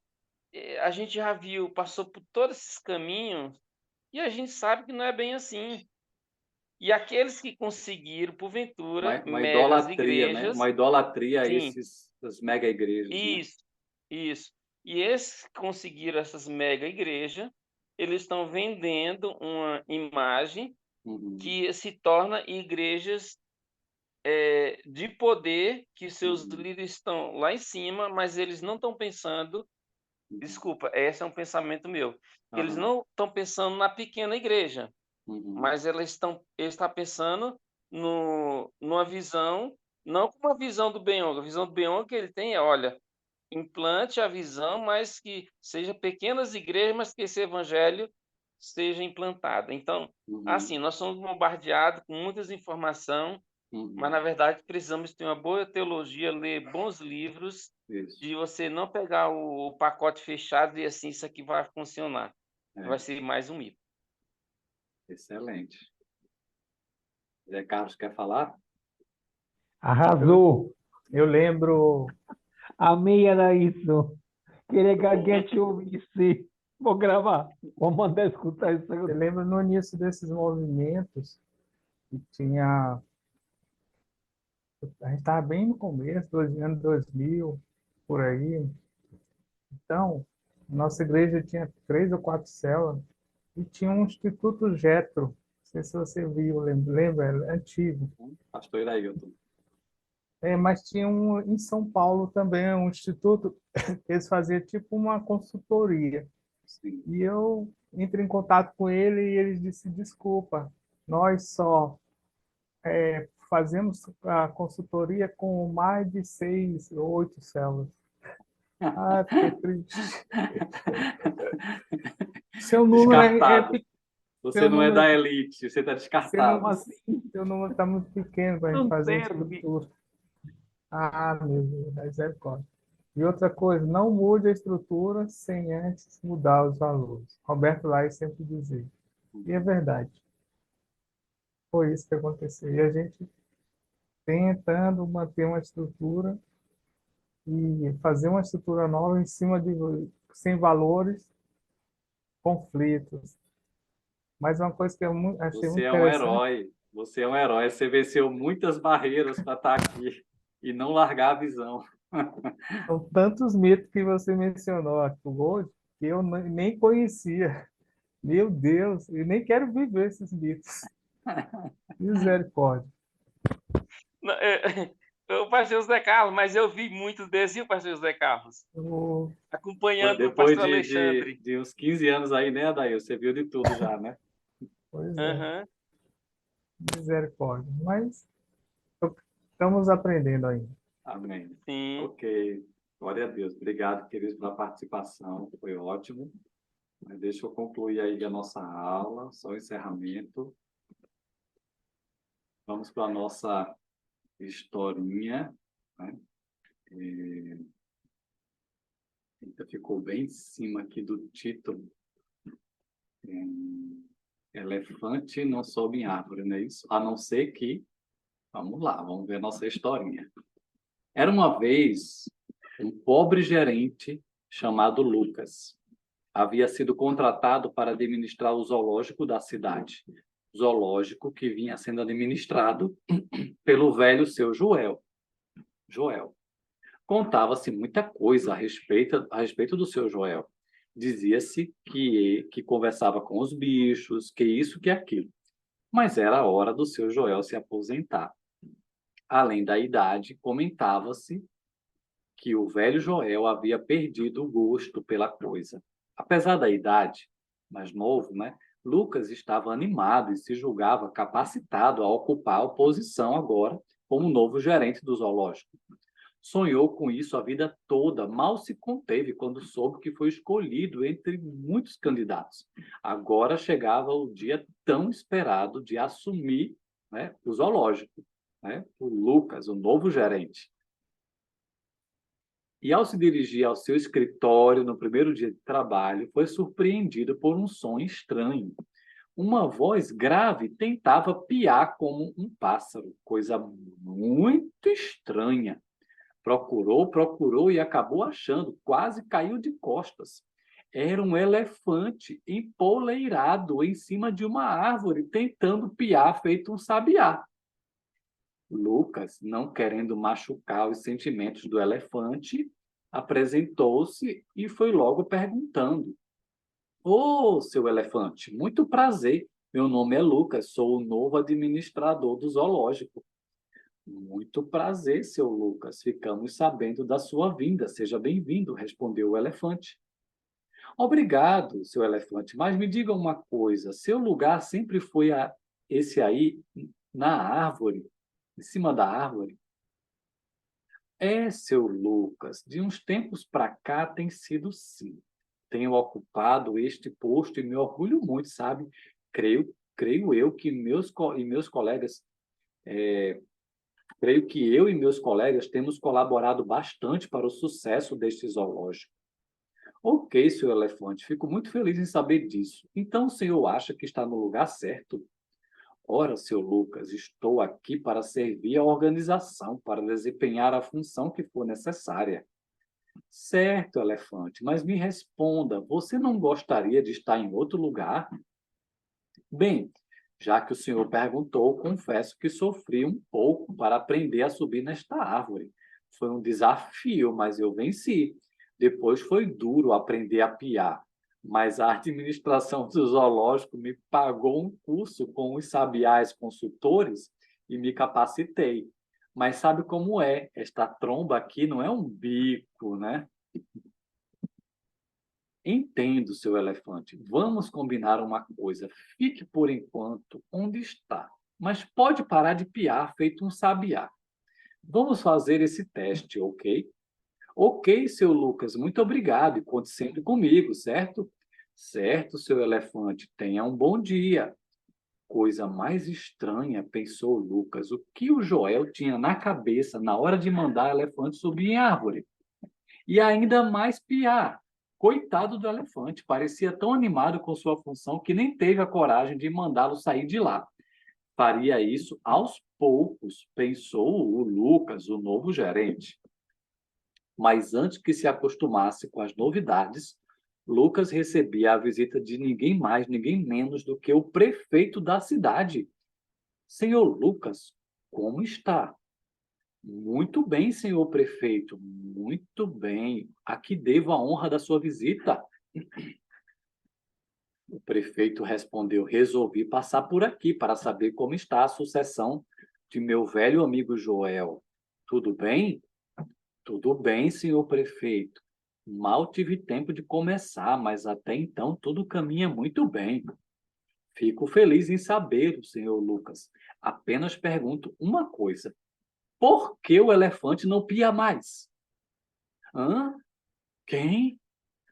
Speaker 4: a gente já viu, passou por todos esses caminhos, e a gente sabe que não é bem assim. E aqueles que conseguiram, porventura,
Speaker 1: Uma
Speaker 4: megas
Speaker 1: idolatria, né?
Speaker 4: igrejas,
Speaker 1: Uma idolatria a
Speaker 4: sim,
Speaker 1: essas mega igrejas, né?
Speaker 4: isso, isso. E esses que conseguiram essas mega igrejas, eles estão vendendo uma imagem
Speaker 1: Uhum,
Speaker 4: que se torna igrejas de poder, que seus
Speaker 1: uhum,
Speaker 4: líderes estão lá em cima, mas eles não estão pensando.
Speaker 1: uhum.
Speaker 4: Desculpa, esse é um pensamento meu. Eles
Speaker 1: Aham,
Speaker 4: não estão pensando na pequena igreja,
Speaker 1: uhum,
Speaker 4: mas eles estão pensando numa visão, não como a visão do Benhong. A visão do Benhong que ele tem é, olha, implante a visão, mas que seja pequenas igrejas, mas que esse evangelho seja implantado. Então,
Speaker 1: uhum,
Speaker 4: assim, nós somos bombardeados com muitas informações, mas
Speaker 1: uhum.
Speaker 4: na verdade precisamos ter uma boa teologia, ler bons livros,
Speaker 1: Isso.
Speaker 4: de você não pegar o pacote fechado e assim isso aqui vai funcionar. Vai
Speaker 1: É,
Speaker 4: ser mais um mito.
Speaker 1: excelente. Zé Carlos quer falar?
Speaker 2: Arrasou. Eu lembro, a minha era isso. Queria que alguém te ouvisse. Vou gravar. Vou mandar escutar isso.
Speaker 5: Eu lembro no início desses movimentos, que tinha. A gente estava bem no começo, ano 2000, por aí. Então, nossa igreja tinha 3 ou 4 células e tinha um Instituto Jetro. Não sei se você viu, lembra? É antigo.
Speaker 1: Pastor Irailton.
Speaker 5: Mas tinha um em São Paulo também, um instituto que eles faziam tipo uma consultoria.
Speaker 1: Sim.
Speaker 5: E eu entrei em contato com ele e ele disse: desculpa, nós só fazemos a consultoria com mais de 6 ou 8 células. Ah, fiquei triste. Seu número
Speaker 1: Descartado. Você
Speaker 5: seu
Speaker 1: não é da
Speaker 5: número,
Speaker 1: elite, você está
Speaker 2: Como
Speaker 1: descartado.
Speaker 2: assim?
Speaker 5: seu número está muito pequeno para a gente
Speaker 2: Não
Speaker 5: fazer uma
Speaker 2: serve.
Speaker 5: estrutura. Ah, meu Deus, misericórdia. E outra coisa, não mude a estrutura sem antes mudar os valores. Roberto Lai sempre dizia. E é verdade. Foi isso que aconteceu. E a gente tentando manter uma estrutura e fazer uma estrutura nova em cima de sem valores, conflitos. Mas uma coisa que eu achei
Speaker 1: Você
Speaker 5: muito
Speaker 1: é um
Speaker 5: interessante,
Speaker 1: herói. Você é um herói. Você venceu muitas barreiras para estar aqui e não largar a visão.
Speaker 5: são tantos mitos que você mencionou aqui hoje que eu nem conhecia. Meu Deus, eu nem quero viver esses mitos. Misericórdia.
Speaker 4: Não, o pastor José Carlos, mas eu vi muito desse, e o pastor José Carlos,
Speaker 5: Eu-
Speaker 1: Foi
Speaker 4: acompanhando o
Speaker 1: depois
Speaker 4: pastor Alexandre.
Speaker 1: de uns 15 anos aí, né, Adair? Você viu de tudo já, né?
Speaker 5: Pois é,
Speaker 4: Aham,
Speaker 5: misericórdia. Mas estamos aprendendo ainda.
Speaker 1: Amém.
Speaker 4: sim.
Speaker 1: Ok. Glória a Deus. Obrigado, queridos, pela participação. Foi ótimo. Mas deixa eu concluir aí a nossa aula, só o encerramento. Vamos para a nossa historinha, né? Eita, ficou bem em cima aqui do título. Elefante não sobe em árvore, não é isso? A não ser que... Vamos lá, vamos ver a nossa historinha. Era uma vez um pobre gerente chamado Lucas. Havia sido contratado para administrar o zoológico da cidade. Zoológico que vinha sendo administrado pelo velho seu Joel. Joel. Contava-se muita coisa a respeito do seu Joel. Dizia-se que conversava com os bichos, que isso, que aquilo. Mas era a hora do seu Joel se aposentar. Além da idade, comentava-se que o velho Joel havia perdido o gosto pela coisa. Apesar da idade, mais novo, né? Lucas estava animado e se julgava capacitado a ocupar a posição agora como novo gerente do zoológico. Sonhou com isso a vida toda, mal se conteve quando soube que foi escolhido entre muitos candidatos. Agora chegava o dia tão esperado de assumir, né, o zoológico. né? O Lucas, o novo gerente. E ao se dirigir ao seu escritório no primeiro dia de trabalho, foi surpreendido por um som estranho. Uma voz grave tentava piar como um pássaro, coisa muito estranha. Procurou, procurou e acabou achando, quase caiu de costas. Era um elefante empoleirado em cima de uma árvore, tentando piar feito um sabiá. Lucas, não querendo machucar os sentimentos do elefante, apresentou-se e foi logo perguntando: Ô, seu elefante, muito prazer. Meu nome é Lucas, sou o novo administrador do zoológico. Muito prazer, seu Lucas. Ficamos sabendo da sua vinda. Seja bem-vindo, respondeu o elefante. Obrigado, seu elefante, mas me diga uma coisa: seu lugar sempre foi esse aí, na árvore, em cima da árvore? É, seu Lucas, de uns tempos para cá tem sido sim. Tenho ocupado este posto e me orgulho muito, sabe? Creio eu que meus colegas, creio que eu e meus colegas temos colaborado bastante para o sucesso deste zoológico. Ok, seu elefante, fico muito feliz em saber disso. Então o senhor acha que está no lugar certo? Ora, seu Lucas, estou aqui para servir a organização, para desempenhar a função que for necessária. Certo, elefante, mas me responda, você não gostaria de estar em outro lugar? Bem, já que o senhor perguntou, confesso que sofri um pouco para aprender a subir nesta árvore. Foi um desafio, mas eu venci. Depois foi duro aprender a piar, mas a administração do zoológico me pagou um curso com os sabiás consultores e me capacitei. Mas sabe como é? Esta tromba aqui não é um bico, né? Entendo, seu elefante. Vamos combinar uma coisa. Fique por enquanto onde está, mas pode parar de piar feito um sabiá. Vamos fazer esse teste, ok? Ok, seu Lucas, muito obrigado e conte sempre comigo, certo? Certo, seu elefante. Tenha um bom dia. Coisa mais estranha, pensou Lucas. O que o Joel tinha na cabeça na hora de mandar elefante subir em árvore? E ainda mais piar. Coitado do elefante, parecia tão animado com sua função que nem teve a coragem de mandá-lo sair de lá. Faria isso aos poucos, pensou o Lucas, o novo gerente. Mas antes que se acostumasse com as novidades, Lucas recebia a visita de ninguém mais, ninguém menos do que o prefeito da cidade. Senhor Lucas, como está? Muito bem, senhor prefeito, muito bem. A que devo a honra da sua visita? O prefeito respondeu: resolvi passar por aqui para saber como está a sucessão de meu velho amigo Joel. Tudo bem? Tudo bem, senhor prefeito. Mal tive tempo de começar, mas até então tudo caminha muito bem. Fico feliz em saber, senhor Lucas. Apenas pergunto uma coisa: por que o elefante não pia mais? Hã? Quem?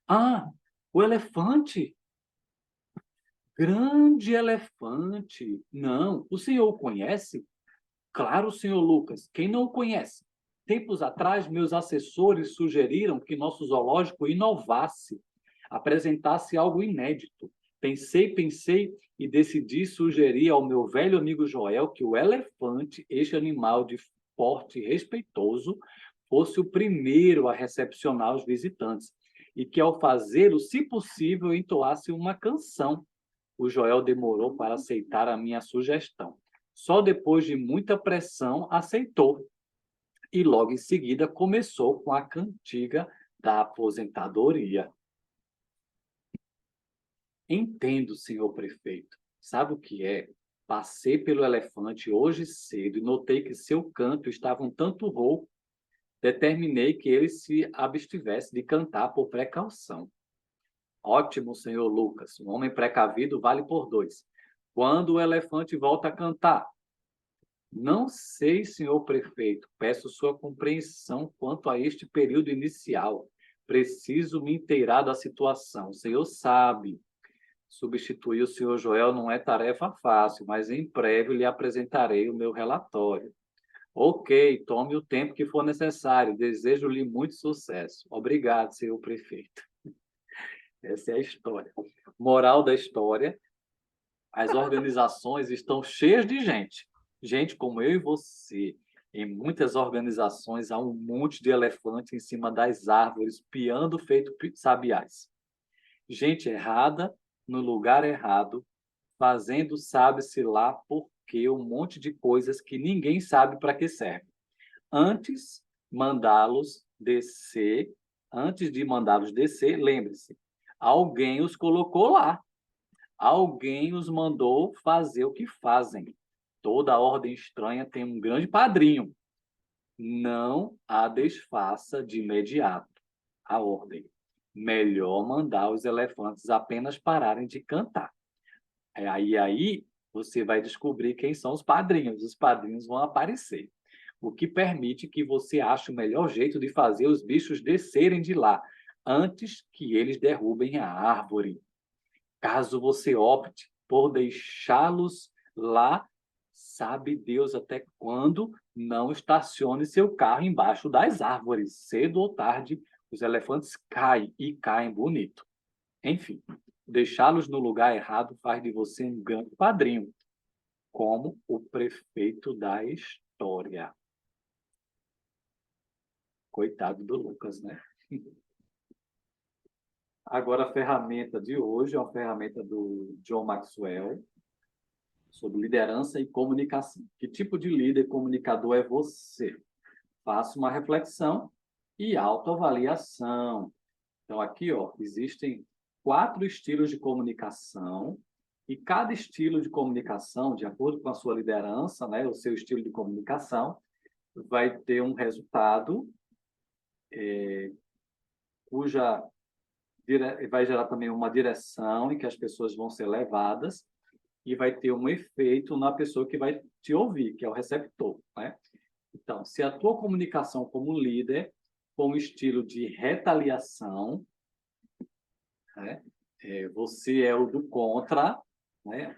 Speaker 1: Ah, o elefante. Grande elefante. Não, o senhor o conhece? Claro, senhor Lucas. Quem não o conhece? Tempos atrás, meus assessores sugeriram que nosso zoológico inovasse, apresentasse algo inédito. Pensei e decidi sugerir ao meu velho amigo Joel que o elefante, este animal de porte respeitoso, fosse o primeiro a recepcionar os visitantes e que, ao fazê-lo, se possível, entoasse uma canção. O Joel demorou para aceitar a minha sugestão. Só depois de muita pressão aceitou. E logo em seguida começou com a cantiga da aposentadoria. Entendo, senhor prefeito. Sabe o que é? Passei pelo elefante hoje cedo e notei que seu canto estava um tanto rouco. Determinei que ele se abstivesse de cantar por precaução. Ótimo, senhor Lucas. Um homem precavido vale por dois. Quando o elefante volta a cantar? Não sei, senhor prefeito. Peço sua compreensão quanto a este período inicial. Preciso me inteirar da situação. O senhor sabe, substituir o senhor Joel não é tarefa fácil, mas em breve lhe apresentarei o meu relatório. Ok, tome o tempo que for necessário. Desejo-lhe muito sucesso. Obrigado, senhor prefeito. Essa é a história. Moral da história: as organizações estão cheias de gente. Gente como eu e você. Em muitas organizações há um monte de elefante em cima das árvores, piando feito sabiás. Gente errada, no lugar errado, fazendo sabe-se lá por quê um monte de coisas que ninguém sabe para que serve. Antes mandá-los descer, antes de mandá-los descer, lembre-se, alguém os colocou lá. Alguém os mandou fazer o que fazem. Toda ordem estranha tem um grande padrinho. Não a desfaça de imediato a ordem. Melhor mandar os elefantes apenas pararem de cantar. Aí você vai descobrir quem são os padrinhos. Os padrinhos vão aparecer. O que permite que você ache o melhor jeito de fazer os bichos descerem de lá, antes que eles derrubem a árvore. Caso você opte por deixá-los lá, sabe Deus até quando, não estacione seu carro embaixo das árvores. Cedo ou tarde, os elefantes caem e caem bonito. Enfim, deixá-los no lugar errado faz de você um grande padrinho, como o prefeito da história. Coitado do Lucas, né? Agora, a ferramenta de hoje é uma ferramenta do John Maxwell, sobre liderança e comunicação. Que tipo de líder comunicador é você? Faça uma reflexão e autoavaliação. Então, aqui, ó, existem 4 estilos de comunicação, e cada estilo de comunicação, de acordo com a sua liderança, né, o seu estilo de comunicação, vai ter um resultado cuja vai gerar também uma direção em que as pessoas vão ser levadas e vai ter um efeito na pessoa que vai te ouvir, que é o receptor, né? Então, se a tua comunicação como líder for um estilo de retaliação, né? Você é o do contra, né?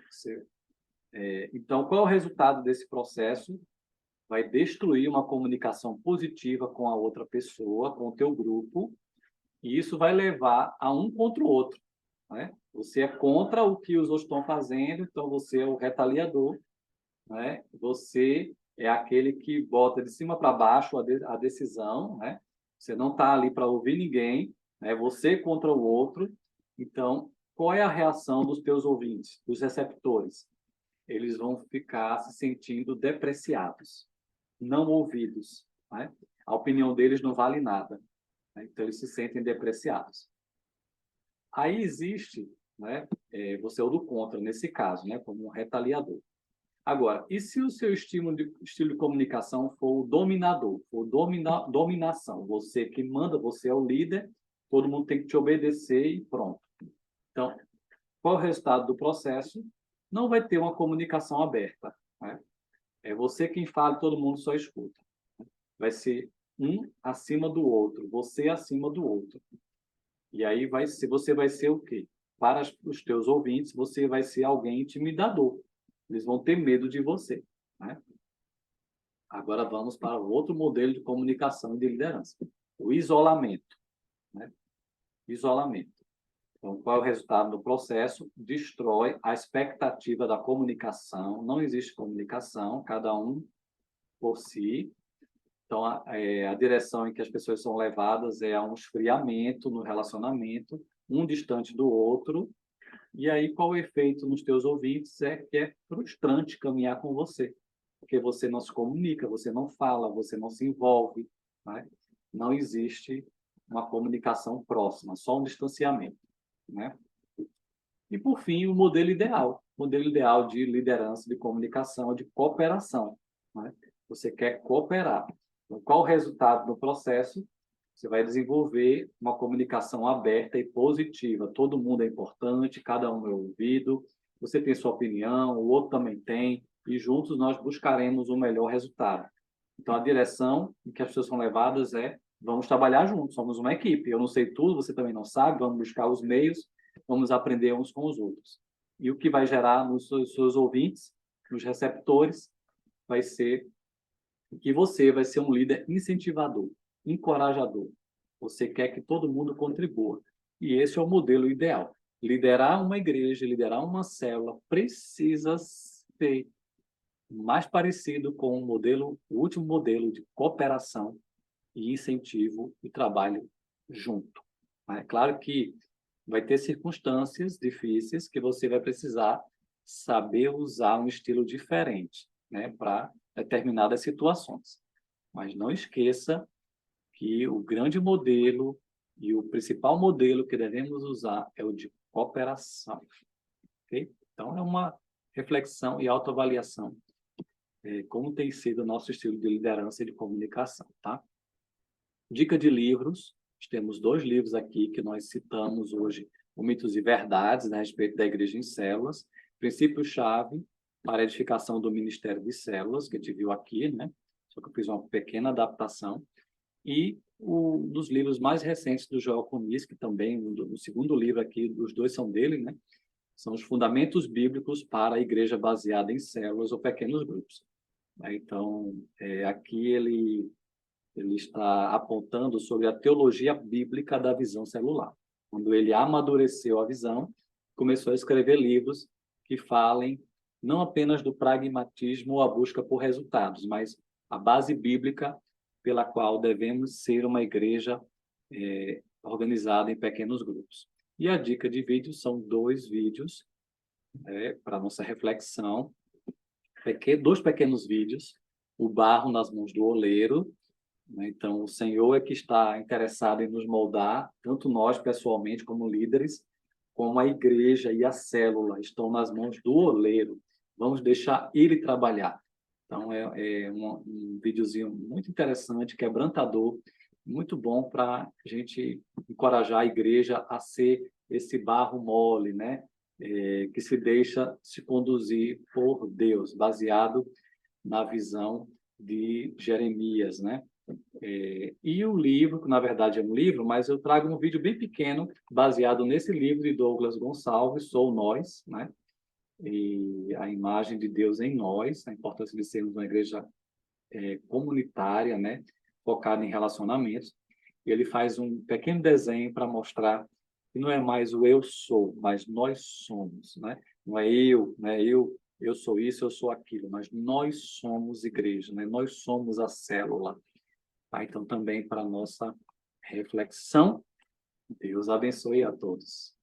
Speaker 1: Então, qual é o resultado desse processo? Vai destruir uma comunicação positiva com a outra pessoa, com o teu grupo, e isso vai levar a um contra o outro, né? Você é contra o que os outros estão fazendo, então você é o retaliador, né? Você é aquele que bota de cima para baixo a decisão, né? Você não está ali para ouvir ninguém, né? Você contra o outro. Então, qual é a reação dos teus ouvintes, dos receptores? Eles vão ficar se sentindo depreciados, não ouvidos, né? A opinião deles não vale nada, né? Então eles se sentem depreciados. Aí existe, né? Você é o do contra nesse caso, né? Como um retaliador. Agora, e se o seu estilo de comunicação for o dominador, for dominação? Você que manda, você é o líder, todo mundo tem que te obedecer e pronto. Então, qual é o resultado do processo? Não vai ter uma comunicação aberta, né? É você quem fala, todo mundo só escuta. Vai ser um acima do outro, você acima do outro. E aí você vai ser o quê? Para os teus ouvintes, você vai ser alguém intimidador. Eles vão ter medo de você, né? Agora vamos para o outro modelo de comunicação e de liderança. O isolamento, né? Isolamento. Então, qual é o resultado do processo? Destrói a expectativa da comunicação. Não existe comunicação, cada um por si. Então, a direção em que as pessoas são levadas é a um esfriamento no relacionamento, um distante do outro. E aí, qual o efeito nos teus ouvintes? É que é frustrante caminhar com você, porque você não se comunica, você não fala, você não se envolve, né? Não existe uma comunicação próxima, só um distanciamento, né? E, por fim, o modelo ideal. O modelo ideal de liderança, de comunicação, de cooperação, né? Você quer cooperar. Então, qual o resultado do processo? Você vai desenvolver uma comunicação aberta e positiva. Todo mundo é importante, cada um é ouvido, você tem sua opinião, o outro também tem, e juntos nós buscaremos o melhor resultado. Então, a direção em que as pessoas são levadas é: vamos trabalhar juntos, somos uma equipe. Eu não sei tudo, você também não sabe, vamos buscar os meios, vamos aprender uns com os outros. E o que vai gerar nos seus ouvintes, nos receptores, vai ser que você vai ser um líder incentivador, encorajador. Você quer que todo mundo contribua. E esse é o modelo ideal. Liderar uma igreja, liderar uma célula, precisa ser mais parecido com o último modelo de cooperação e incentivo e trabalho junto. É claro que vai ter circunstâncias difíceis que você vai precisar saber usar um estilo diferente, né, para determinadas situações. Mas não esqueça que o grande modelo e o principal modelo que devemos usar é o de cooperação. Okay? Então, é uma reflexão e autoavaliação como tem sido o nosso estilo de liderança e de comunicação, tá? Dica de livros, temos 2 livros aqui que nós citamos hoje, o Mitos e Verdades, né, a respeito da Igreja em Células, Princípio-Chave para a Edificação do Ministério de Células, que a gente viu aqui, né? Só que eu fiz uma pequena adaptação, e um dos livros mais recentes do Joel Conis, que também, o segundo livro aqui, os 2 são dele, né? São os Fundamentos Bíblicos para a Igreja Baseada em Células ou Pequenos Grupos. Então, aqui ele está apontando sobre a teologia bíblica da visão celular. Quando ele amadureceu a visão, começou a escrever livros que falem não apenas do pragmatismo ou a busca por resultados, mas a base bíblica pela qual devemos ser uma igreja organizada em pequenos grupos. E a dica de vídeo são 2 vídeos para nossa reflexão. 2 pequenos vídeos, o barro nas mãos do oleiro, né? Então, o Senhor é que está interessado em nos moldar, tanto nós pessoalmente como líderes, como a igreja e a célula estão nas mãos do oleiro. Vamos deixar ele trabalhar. Então, é um videozinho muito interessante, quebrantador, muito bom para a gente encorajar a igreja a ser esse barro mole, né? Que se deixa se conduzir por Deus, baseado na visão de Jeremias, né? E o livro, que na verdade é um livro, mas eu trago um vídeo bem pequeno, baseado nesse livro de Douglas Gonçalves, Sou Nós, né? E a imagem de Deus em nós, a importância de sermos uma igreja comunitária, né? Focada em relacionamentos. E ele faz um pequeno desenho para mostrar que não é mais o eu sou, mas nós somos, né? Não é eu, né? Eu sou isso, eu sou aquilo, mas nós somos igreja, né? Nós somos a célula. Tá? Então, também para a nossa reflexão, Deus abençoe a todos.